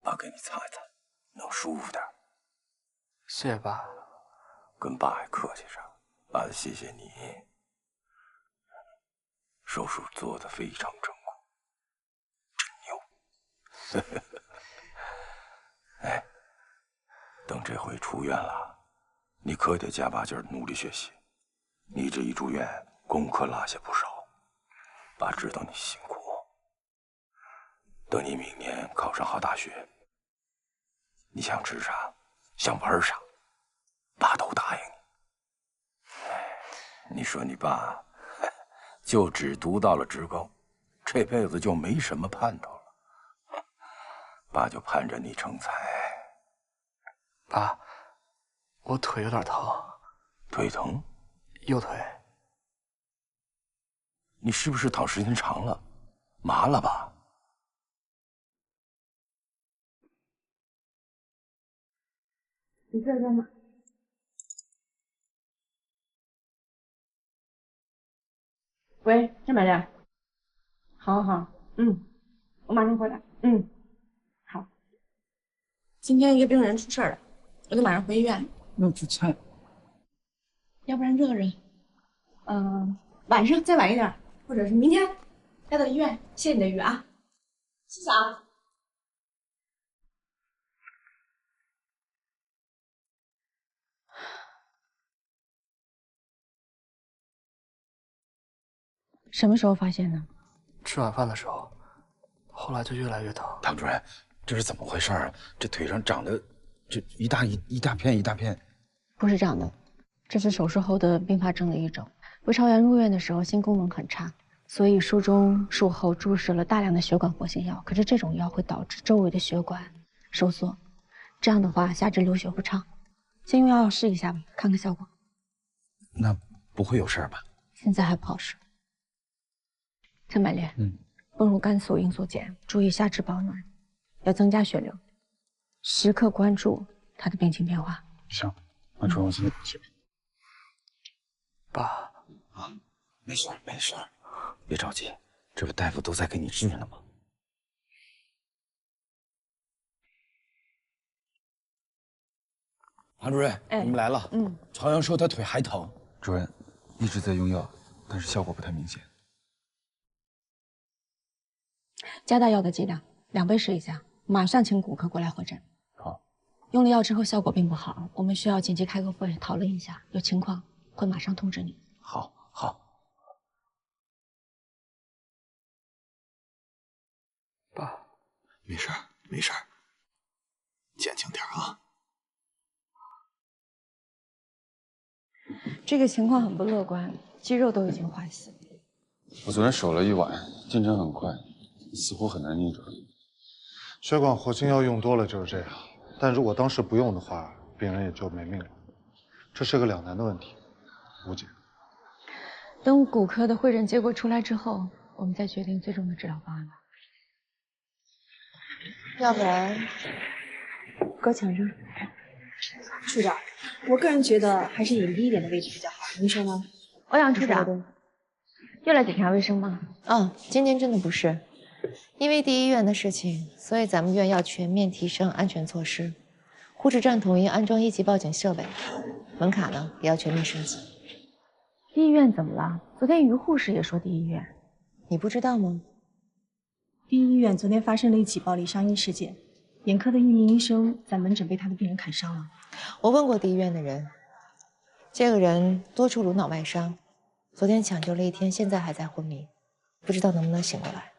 爸给你擦一擦，能舒服点。谢谢爸。跟爸还客气啥？爸得谢谢你，手术做得非常成功，真牛。哎，等这回出院了，你可得加把劲儿努力学习。你这一住院，功课落下不少，爸知道你辛苦。等你明年考上好大学，你想吃啥，想玩啥，爸都答应你。你说你爸就只读到了职高，这辈子就没什么盼头了。爸就盼着你成才。爸，我腿有点疼。腿疼？右腿。你是不是躺时间长了，麻了吧？你这在哪？喂，张美丽。好好，我马上回来。好。今天一个病人出事了，我得马上回医院。要出差。要不然热热。晚上再晚一点，或者是明天带到医院。谢谢你的雨啊。谢谢啊。什么时候发现的？吃晚饭的时候，后来就越来越疼。唐主任，这是怎么回事啊？这腿上长的这一大片一大片。不是长的，这是手术后的并发症的一种。魏超元入院的时候心功能很差，所以术中术后注射了大量的血管活性药。可是这种药会导致周围的血管收缩，这样的话下肢流血不畅。先用药试一下吧，看看效果。那不会有事吧？现在还不好说。陈百烈，泵入肝素、罂粟碱，注意下肢保暖，要增加血流，时刻关注他的病情变化。行，那主任我现在去。爸，啊，没事没事，别着急，这不大夫都在给你治呢吗？韩主任，我们来了。朝阳说他腿还疼。主任一直在用药，但是效果不太明显。加大药的剂量，2倍试一下，马上请骨科过来会诊。好。用了药之后效果并不好，我们需要紧急开个会讨论一下，有情况会马上通知你。好，好。爸，没事没事，坚强点啊。这个情况很不乐观，肌肉都已经坏死。我昨天守了一晚，进展很快，似乎很难逆转。血管活性药用多了就是这样，但如果当时不用的话，病人也就没命了。这是个两难的问题，无解。等骨科的会诊结果出来之后，我们再决定最终的治疗方案吧。要不然，搁墙上。处长，我个人觉得还是隐蔽一点的位置比较好。您说呢？欧阳处长，又来检查卫生吗？今天真的不是，因为第一医院的事情，所以咱们院要全面提升安全措施，护士站统一安装1级报警设备，门卡呢也要全面升级。第一医院怎么了？昨天于护士也说第一医院，你不知道吗？第一医院昨天发生了一起暴力伤医事件，眼科的一名医生在门诊被他的病人砍伤了。我问过第一医院的人，这个人多处颅脑外伤，昨天抢救了1天，现在还在昏迷，不知道能不能醒过来。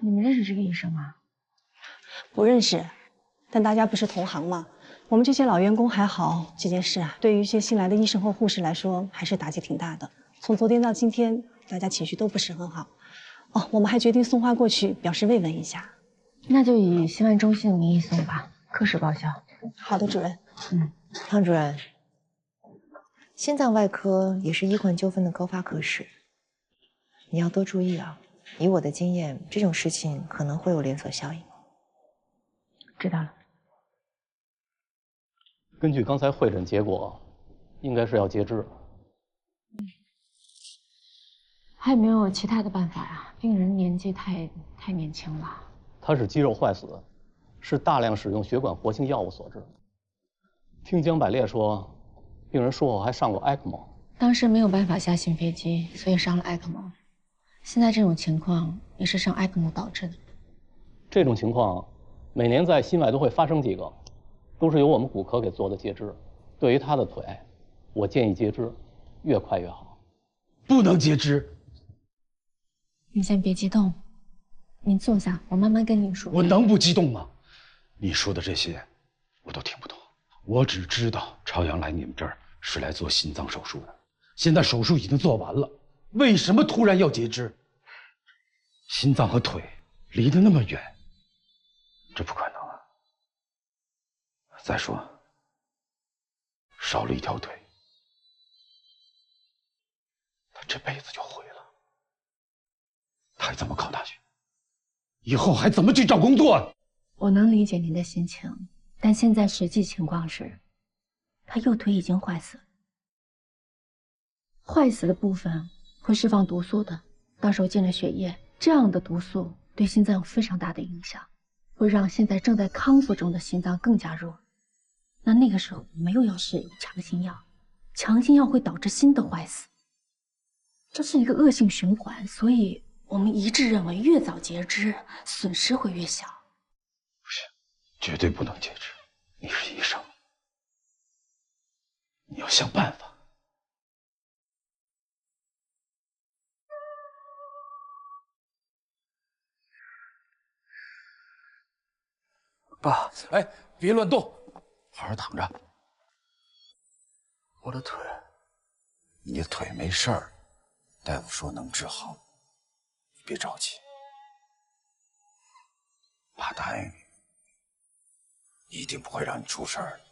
你们认识这个医生吗？不认识，但大家不是同行吗？我们这些老员工还好，这件事啊，对于一些新来的医生和护士来说，还是打击挺大的。从昨天到今天，大家情绪都不是很好。我们还决定送花过去，表示慰问一下。那就以新万中心的名义送吧，科室报销。好的，主任。汤主任，心脏外科也是医患纠纷的高发科室，你要多注意啊。以我的经验，这种事情可能会有连锁效应。知道了。根据刚才会诊结果，应该是要截肢了。还有没有其他的办法啊？病人年纪太年轻了。他是肌肉坏死，是大量使用血管活性药物所致。听江百烈说，病人术后还上过 ECMO。当时没有办法下新飞机，所以上了埃克莫。现在这种情况也是上埃克莫导致的。这种情况每年在心外都会发生几个，都是由我们骨科给做的截肢。对于他的腿，我建议截肢，越快越好。不能截肢。你先别激动，你坐下，我慢慢跟你说。我能不激动吗？你说的这些我都听不懂，我只知道朝阳来你们这儿是来做心脏手术的，现在手术已经做完了，为什么突然要截肢？心脏和腿离得那么远，这不可能啊！再说，少了一条腿，他这辈子就毁了，他还怎么考大学？以后还怎么去找工作？我能理解您的心情，但现在实际情况是，他右腿已经坏死了。坏死的部分会释放毒素的，到时候进了血液，这样的毒素对心脏有非常大的影响，会让现在正在康复中的心脏更加弱。那个时候我们又要使用强心药，强心药会导致心的坏死，这是一个恶性循环，所以我们一致认为越早截肢，损失会越小。不行，绝对不能截肢！你是医生，你要想办法。爸，哎，别乱动，好好躺着。我的腿，你的腿没事儿，大夫说能治好，你别着急。爸答应你，一定不会让你出事儿的。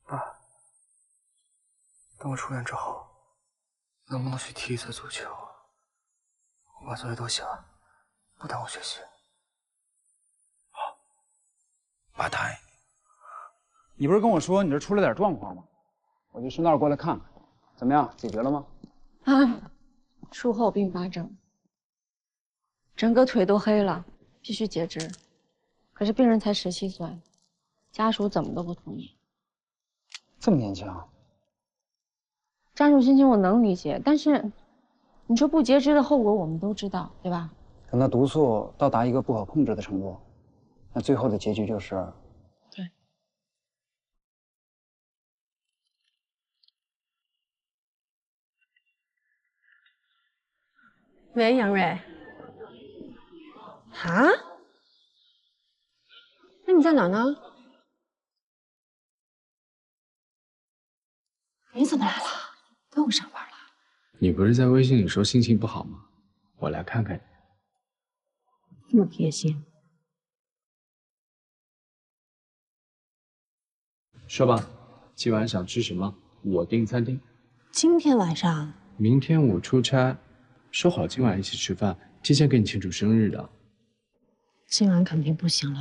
爸，等我出院之后，能不能去踢一次足球？我把作业都写完，不耽误学习。爸答应你不是跟我说你这出了点状况吗？我就顺道过来看看，怎么样，解决了吗？啊，术后并发症，整个腿都黑了，必须截肢。可是病人才17岁，家属怎么都不同意。这么年轻啊？家属心情我能理解，但是你说不截肢的后果我们都知道，对吧？等到毒素到达一个不可控制的程度，那最后的结局就是……对。喂，杨蕊。啊？那你在哪呢？你怎么来了？不用上班了？你不是在微信里说心情不好吗？我来看看你。这么贴心。说吧，今晚想吃什么？我订餐厅。今天晚上？明天我出差，说好今晚一起吃饭，提前给你庆祝生日的。今晚肯定不行了，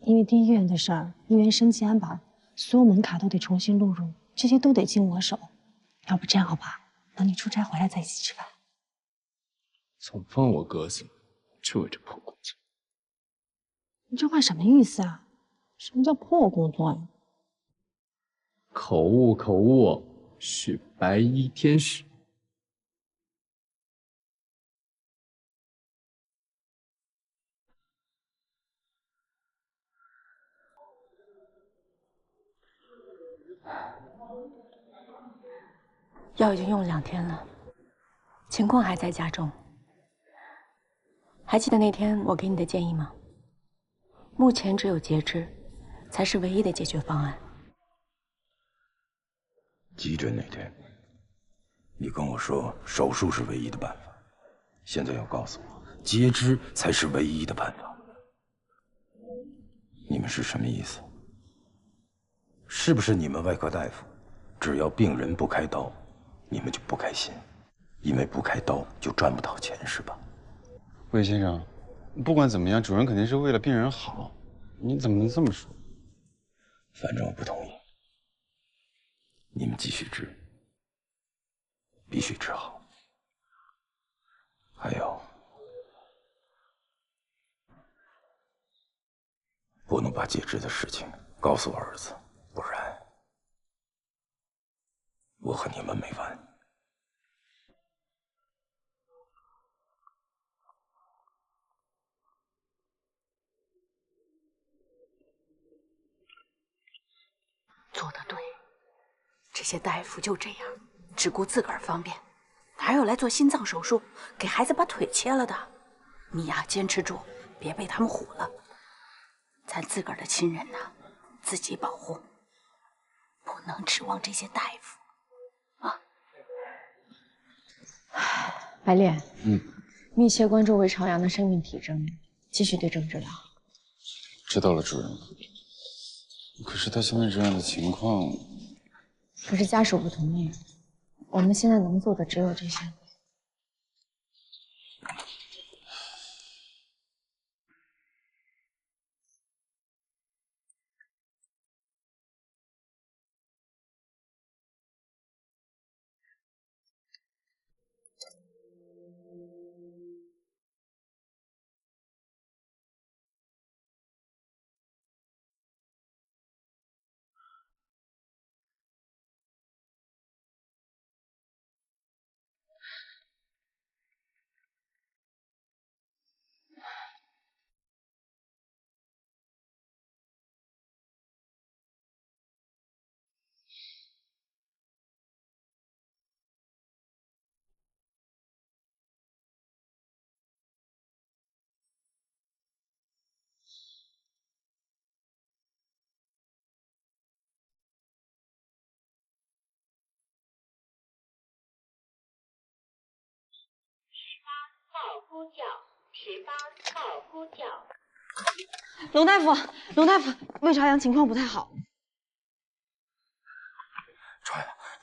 因为第一医院的事儿，医院升级安保，所有门卡都得重新录入，这些都得经我手。要不这样好吧，等你出差回来再一起吃饭。总放我鸽子，就为这破工作。你这话什么意思啊？什么叫破工作呀？口误，口误，是白衣天使。药已经用了2天了，情况还在加重。还记得那天我给你的建议吗？目前只有截肢才是唯一的解决方案。急诊那天，你跟我说手术是唯一的办法，现在要告诉我截肢才是唯一的办法，你们是什么意思？是不是你们外科大夫只要病人不开刀，你们就不开心？因为不开刀就赚不到钱是吧？魏先生，不管怎么样，主任肯定是为了病人好，你怎么能这么说？反正我不同意。你们继续治，必须治好。还有，不能把截肢的事情告诉我儿子，不然我和你们没完。做得对，这些大夫就这样，只顾自个儿方便，哪有来做心脏手术给孩子把腿切了的？你呀，坚持住，别被他们唬了。咱自个儿的亲人呐，自己保护，不能指望这些大夫啊。白莲，密切关注魏朝阳的生命体征，继续对症治疗。知道了，主任。可是他现在这样的情况，可是家属不同意，我们现在能做的只有这些。呼叫18号呼叫。龙大夫，龙大夫，魏朝阳情况不太好。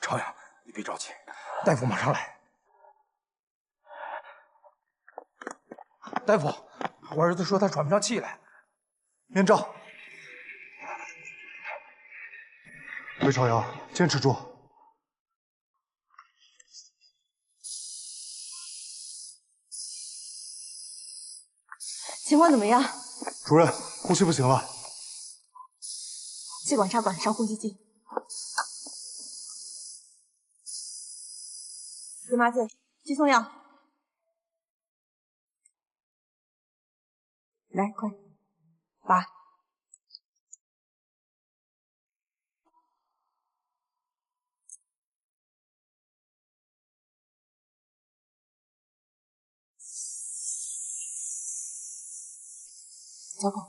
朝阳，你别着急，大夫马上来。大夫，我儿子说他喘不上气来，面罩。魏朝阳，坚持住。情况怎么样？主任，呼吸不行了。气管插管上呼吸机。止麻醉，肌松药。来，快，拔。交口。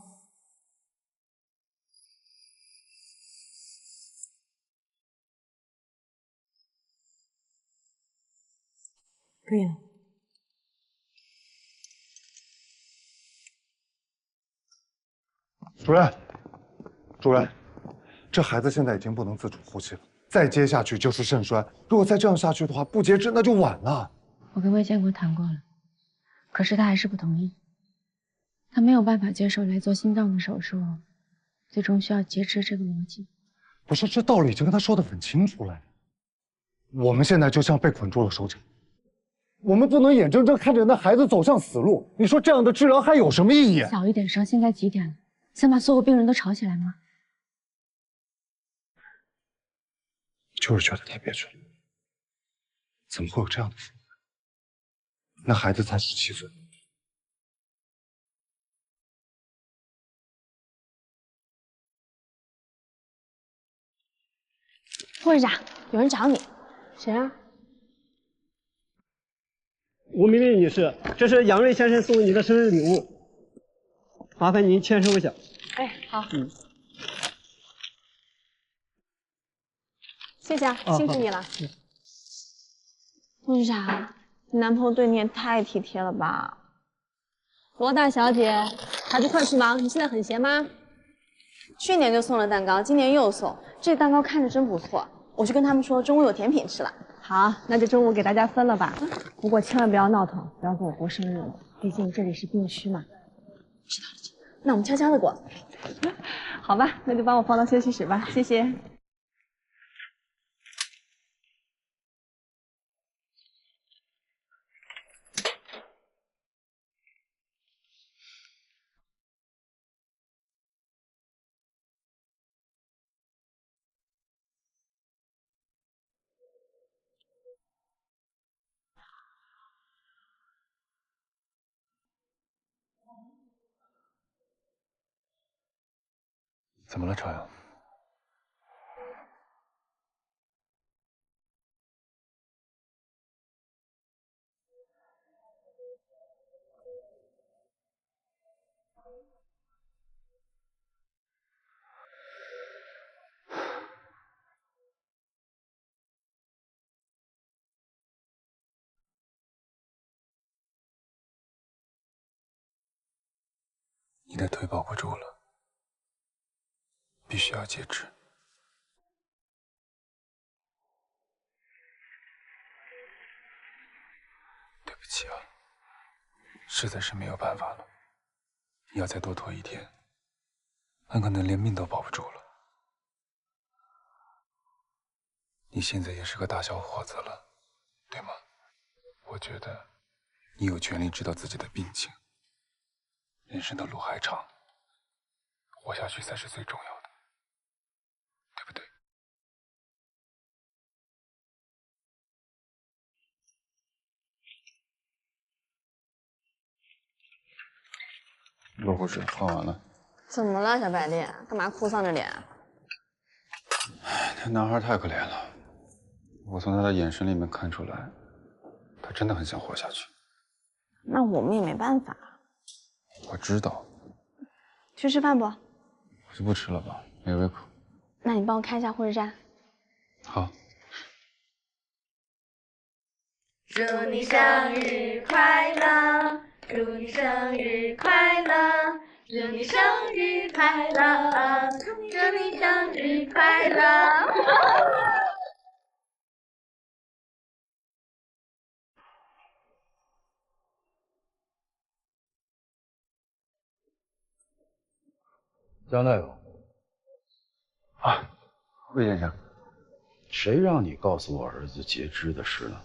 可以了。主任，这孩子现在已经不能自主呼吸了，再接下去就是肾衰。如果再这样下去的话，不截肢那就晚了。我跟魏建国谈过了，可是他还是不同意。他没有办法接受来做心脏的手术，最终需要截肢这个逻辑。不是，这道理已经跟他说得很清楚了。我们现在就像被捆住了手脚，我们不能眼睁睁看着那孩子走向死路。你说这样的治疗还有什么意义？小一点声，现在几点了？想把所有病人都吵起来吗？就是觉得太憋屈了。怎么会有这样的父母？那孩子才17岁。副院长，有人找你。谁啊？吴明丽女士，这是杨瑞先生送你的生日礼物，麻烦您签收一下。哎，好。谢谢啊，辛苦你了。陆局长，你男朋友对你也太体贴了吧？罗大小姐，还不快去忙？你现在很闲吗？去年就送了蛋糕，今年又送，这蛋糕看着真不错。我去跟他们说中午有甜品吃了。好，那就中午给大家分了吧。不过千万不要闹腾，不要跟我过生日了，毕竟这里是病区嘛。知道了，那我们悄悄的过。好吧，那就帮我放到休息室吧，谢谢。怎么了，朝阳？你的腿保不住了，必须要截肢。对不起啊，实在是没有办法了。你要再多拖一天，很可能连命都保不住了。你现在也是个大小伙子了，对吗？我觉得你有权利知道自己的病情。人生的路还长，活下去才是最重要的，对不对？罗护士，换完了。怎么了，小白脸？干嘛哭丧着脸？那男孩太可怜了，我从他的眼神里面看出来，他真的很想活下去。那我们也没办法。我知道。去吃饭不？我就不吃了吧，没胃口。那你帮我看一下护士站。好。祝你生日快乐，祝你生日快乐，祝你生日快乐，祝你生日快乐。江大夫。啊，魏先生，谁让你告诉我儿子截肢的事呢？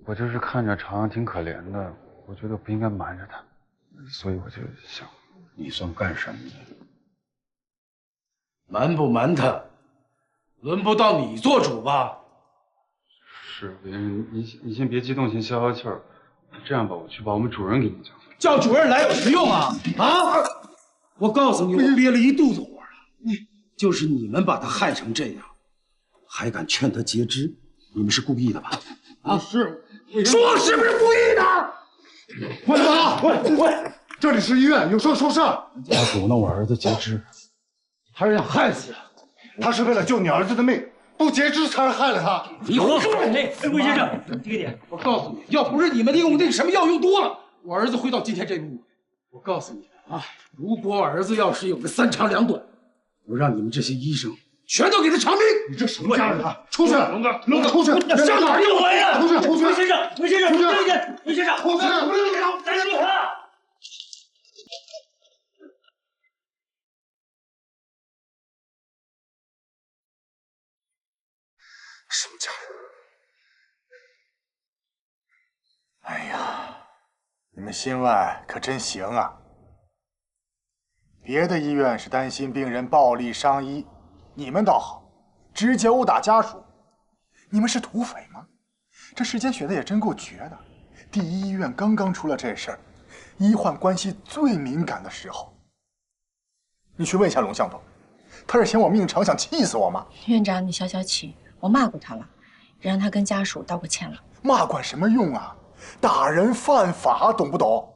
我就是看着朝阳挺可怜的，我觉得不应该瞒着他，所以我就想，你算干什么的？瞒不瞒他，轮不到你做主吧？是，魏先生，你先别激动，先消消气儿。这样吧，我去把我们主任给你叫。叫主任来有什么用啊？啊！我告诉你，我憋了一肚子火了。就是你们把他害成这样，还敢劝他截肢，你们是故意的吧？啊，是。说是不是故意的？快点吧！喂，这里是医院，有事说事。他阻挠我儿子截肢，他是想害死他。他是为了救你儿子的命，不截肢才是害了他。你胡说！魏先生，这个点，我告诉你，要不是你们用那什么药用多了，我儿子会到今天这一步。我告诉你啊，如果我儿子要是有个三长两短，我让你们这些医生全都给他偿命！你这什么家人啊！出去！龙哥，出去！上哪儿用来呀？出去！魏先生，魏先生，魏先生，出去！咱说他。什么家人？哎呀，你们心外可真行啊！别的医院是担心病人暴力伤医，你们倒好，直接殴打家属。你们是土匪吗？这时间选的也真够绝的。第一医院刚刚出了这事儿，医患关系最敏感的时候。你去问一下龙向东，他是嫌我命长，想气死我吗？院长，你消消气。我骂过他了，也让他跟家属道过歉了。骂管什么用啊？打人犯法，懂不懂？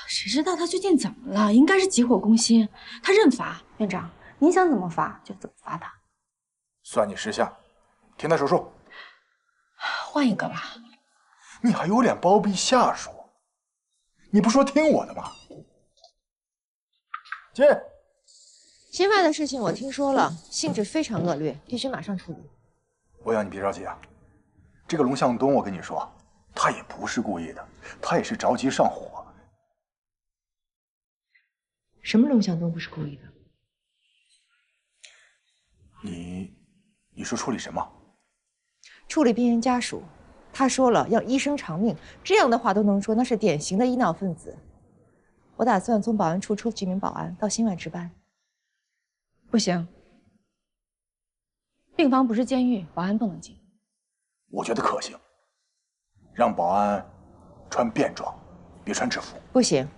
谁知道他最近怎么了？应该是急火攻心，他认罚。院长，您想怎么罚就怎么罚他。算你识相，停他手术。换一个吧。你还有脸包庇下属？你不说听我的吗？进。心外的事情我听说了，性质非常恶劣，必须马上处理。我要你别着急啊，这个龙向东，我跟你说，他也不是故意的，他也是着急上火。什么龙向东不是故意的？你说处理什么？处理病人家属。他说了要医生偿命，这样的话都能说，那是典型的医闹分子。我打算从保安处出几名保安到心外值班。不行，病房不是监狱，保安不能进。我觉得可行，让保安穿便装，别穿制服。不行，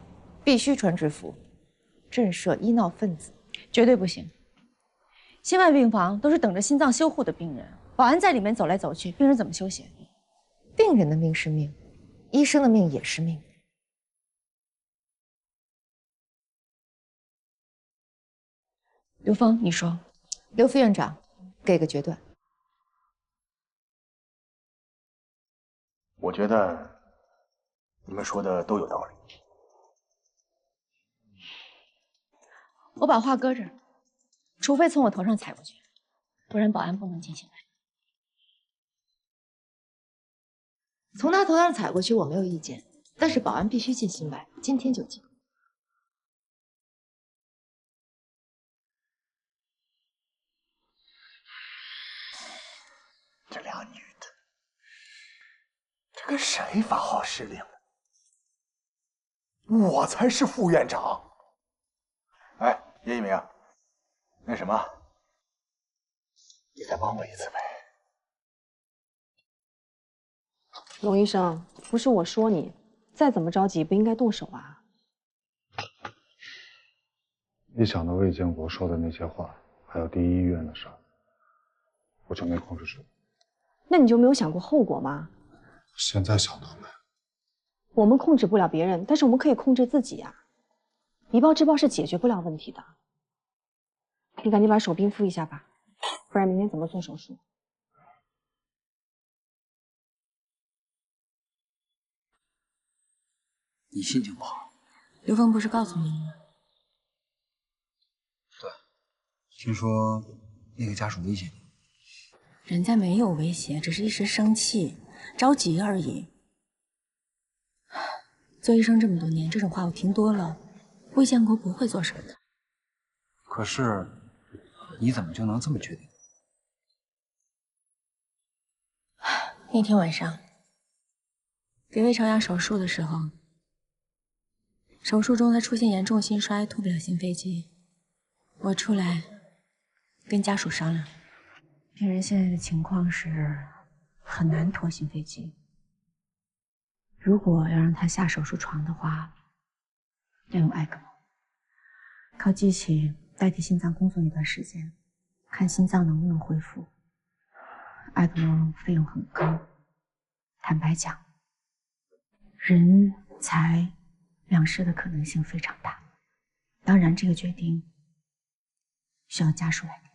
必须穿制服，震慑医闹分子。绝对不行。心外病房都是等着心脏修护的病人，保安在里面走来走去，病人怎么休息？病人的命是命，医生的命也是命。刘峰，你说，刘副院长，给个决断。我觉得你们说的都有道理。我把话搁这儿，除非从我头上踩过去，不然保安不能进行。从他头上踩过去我没有意见，但是保安必须进心外，今天就进。这俩女的，这跟谁发号施令呢？我才是副院长。哎，叶一鸣，那什么，你再帮我一次呗。龙医生，不是我说你，再怎么着急不应该动手啊。一想到魏建国说的那些话，还有第一医院的事儿，我就没控制住。那你就没有想过后果吗？现在想到没？我们控制不了别人，但是我们可以控制自己呀。以暴制暴是解决不了问题的。你赶紧把手冰敷一下吧，不然明天怎么做手术？你心情不好？刘峰不是告诉你了吗？对，听说那个家属威胁你。人家没有威胁，只是一时生气，着急而已。做医生这么多年，这种话我听多了。魏建国不会做事的。可是，你怎么就能这么确定？那天晚上给魏朝阳手术的时候，手术中他出现严重心衰，脱不了心飞机。我出来跟家属商量，病人现在的情况是很难脱心飞机。如果要让他下手术床的话，要用ECMO，靠机器代替心脏工作一段时间，看心脏能不能恢复。ECMO费用很高，坦白讲，人财两失的可能性非常大。当然，这个决定需要家属来定。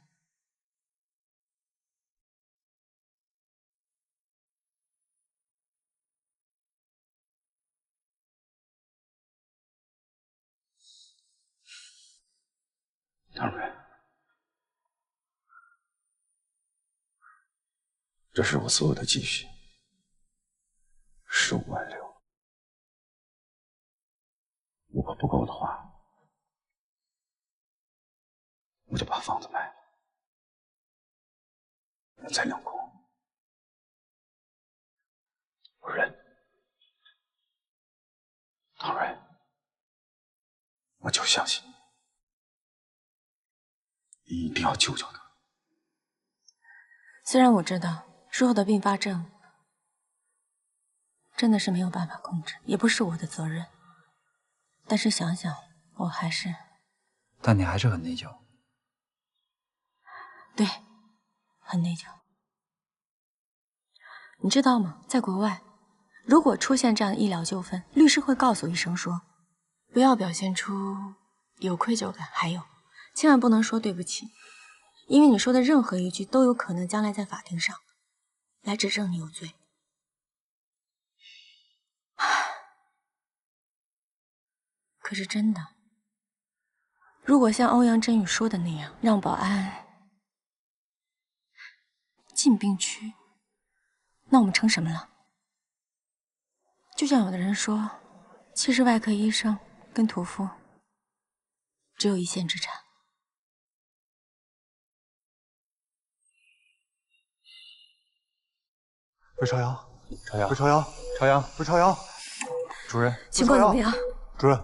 张主任，这是我所有的积蓄，15万6。如果不够的话，我就把房子卖了，我再两空。我认。唐蕊，我就相信你。你一定要救救他。虽然我知道术后的并发症真的是没有办法控制，也不是我的责任，但是想想，我还是……但你还是很内疚。对，很内疚。你知道吗？在国外，如果出现这样的医疗纠纷，律师会告诉医生说，不要表现出有愧疚感，还有，千万不能说对不起，因为你说的任何一句都有可能将来在法庭上来指证你有罪。可是真的，如果像欧阳振宇说的那样，让保安进病区，那我们成什么了？就像有的人说，其实外科医生跟屠夫只有一线之差。魏朝阳，朝阳，魏朝阳，朝阳，魏朝阳，主任，情况怎么样？主任，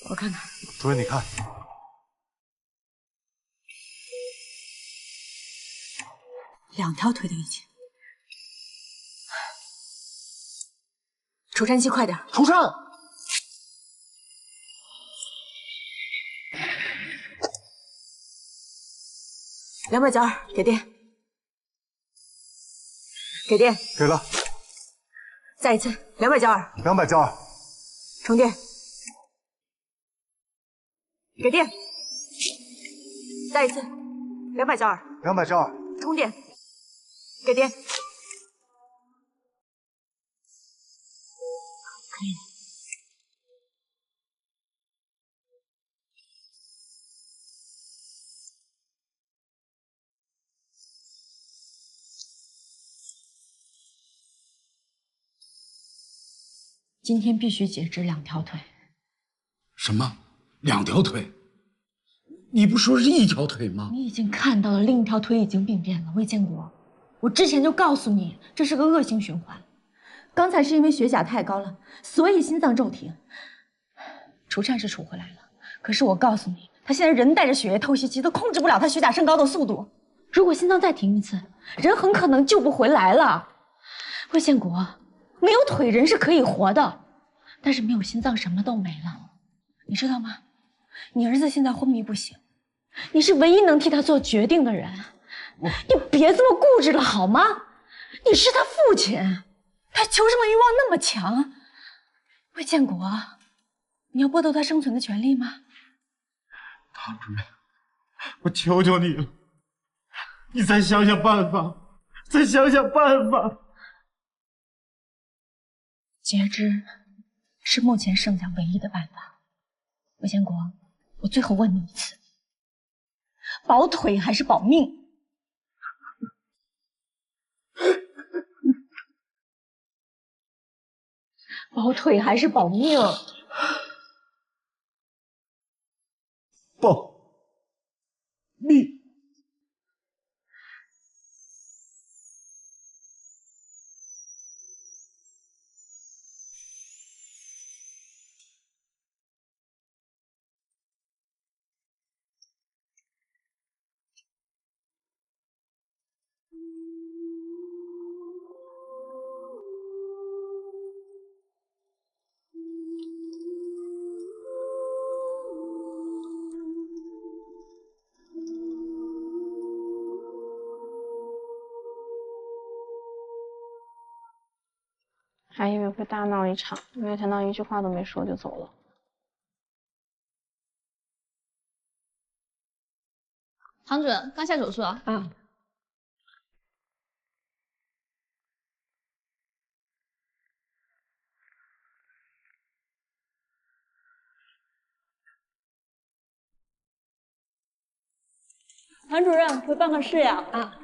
我看看。主任，你看，两条腿都已经。除颤器快点！除颤！ 292，给电，给电，给了。再一次292， 292，充电，给电，再一次292， 292，充电，给电，可以了。 今天必须截肢2条腿。什么？2条腿？你不说是1条腿吗？你已经看到了另一条腿已经病变了，魏建国。我之前就告诉你，这是个恶性循环。刚才是因为血钾太高了，所以心脏骤停。除颤是除回来了，可是我告诉你，他现在人带着血液透析机，都控制不了他血钾升高的速度。如果心脏再停一次，人很可能救不回来了。魏建国。 没有腿人是可以活的，但是没有心脏什么都没了，你知道吗？你儿子现在昏迷不醒，你是唯一能替他做决定的人，你别这么固执了好吗？你是他父亲，他求生的欲望那么强，魏建国，你要剥夺他生存的权利吗？唐主任，我求求你了，你再想想办法，再想想办法。 截肢是目前剩下唯一的办法。魏建国，我最后问你一次：保腿还是保命？保腿还是保命？保命。 还以为会大闹一场，没想到一句话都没说就走了。唐主任，刚下手术啊。啊。唐主任，回办公室呀。啊。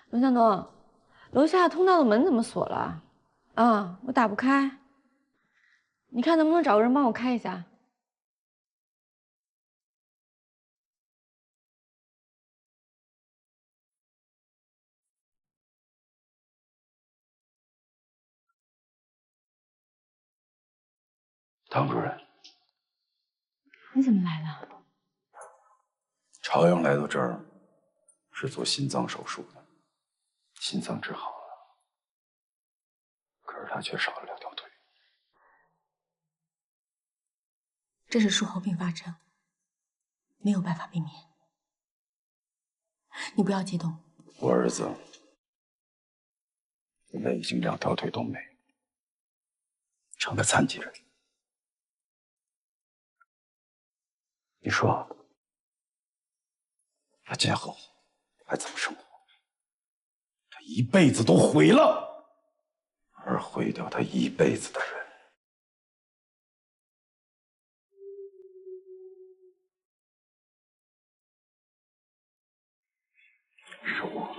龙向东，楼下通道的门怎么锁了？啊，我打不开。你看能不能找个人帮我开一下？唐主任，你怎么来了？朝阳来到这儿是做心脏手术的。 心脏治好了，可是他却少了2条腿。这是术后并发症，没有办法避免。你不要激动。我儿子现在已经2条腿都没，成了残疾人。你说，他今后还怎么生活？ 一辈子都毁了，而毁掉他一辈子的人，是我，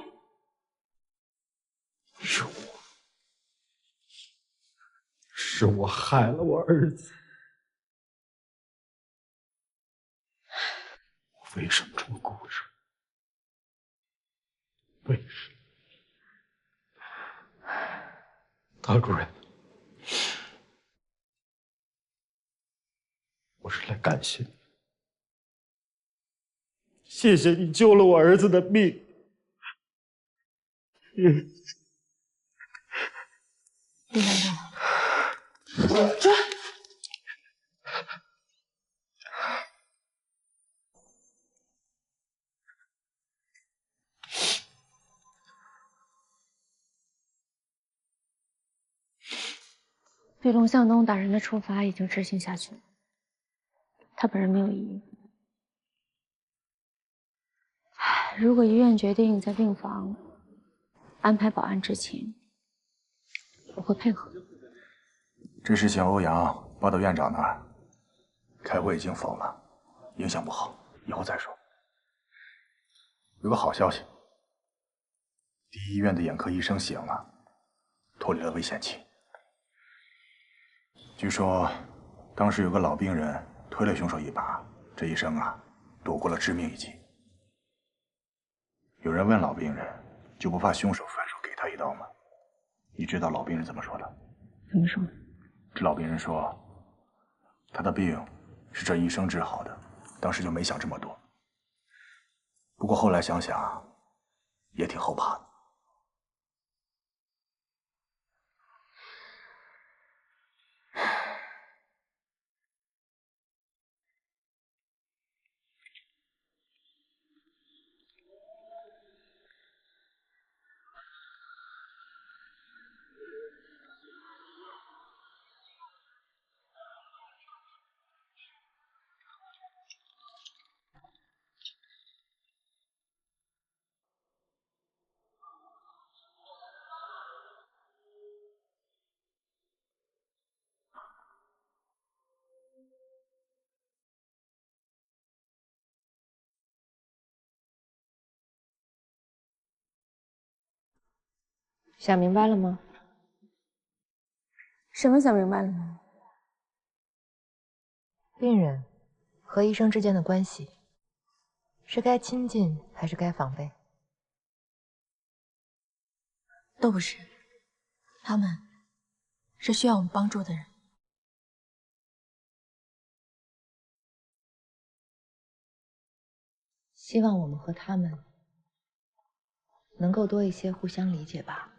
是我害了我儿子。我为什么这么固执？为什么？ 唐主任，我是来感谢你。谢谢你救了我儿子的命。李兰兰，追！对龙向东大人的处罚已经执行下去了，他本人没有异议。如果医院决定在病房安排保安执勤，我会配合。这事情欧阳报到院长那儿，开会已经否了，影响不好，以后再说。有个好消息，第一医院的眼科医生醒了，脱离了危险期。据说当时有个老病人推了凶手一把，这医生啊躲过了致命一击。有人问老病人，就不怕凶手反手给他一刀吗？你知道老病人怎么说的？怎么说？这老病人说，他的病是这医生治好的，当时就没想这么多。不过后来想想，也挺后怕的。想明白了吗？什么想明白了吗？病人和医生之间的关系，是该亲近还是该防备？都不是，他们是需要我们帮助的人。希望我们和他们能够多一些互相理解吧。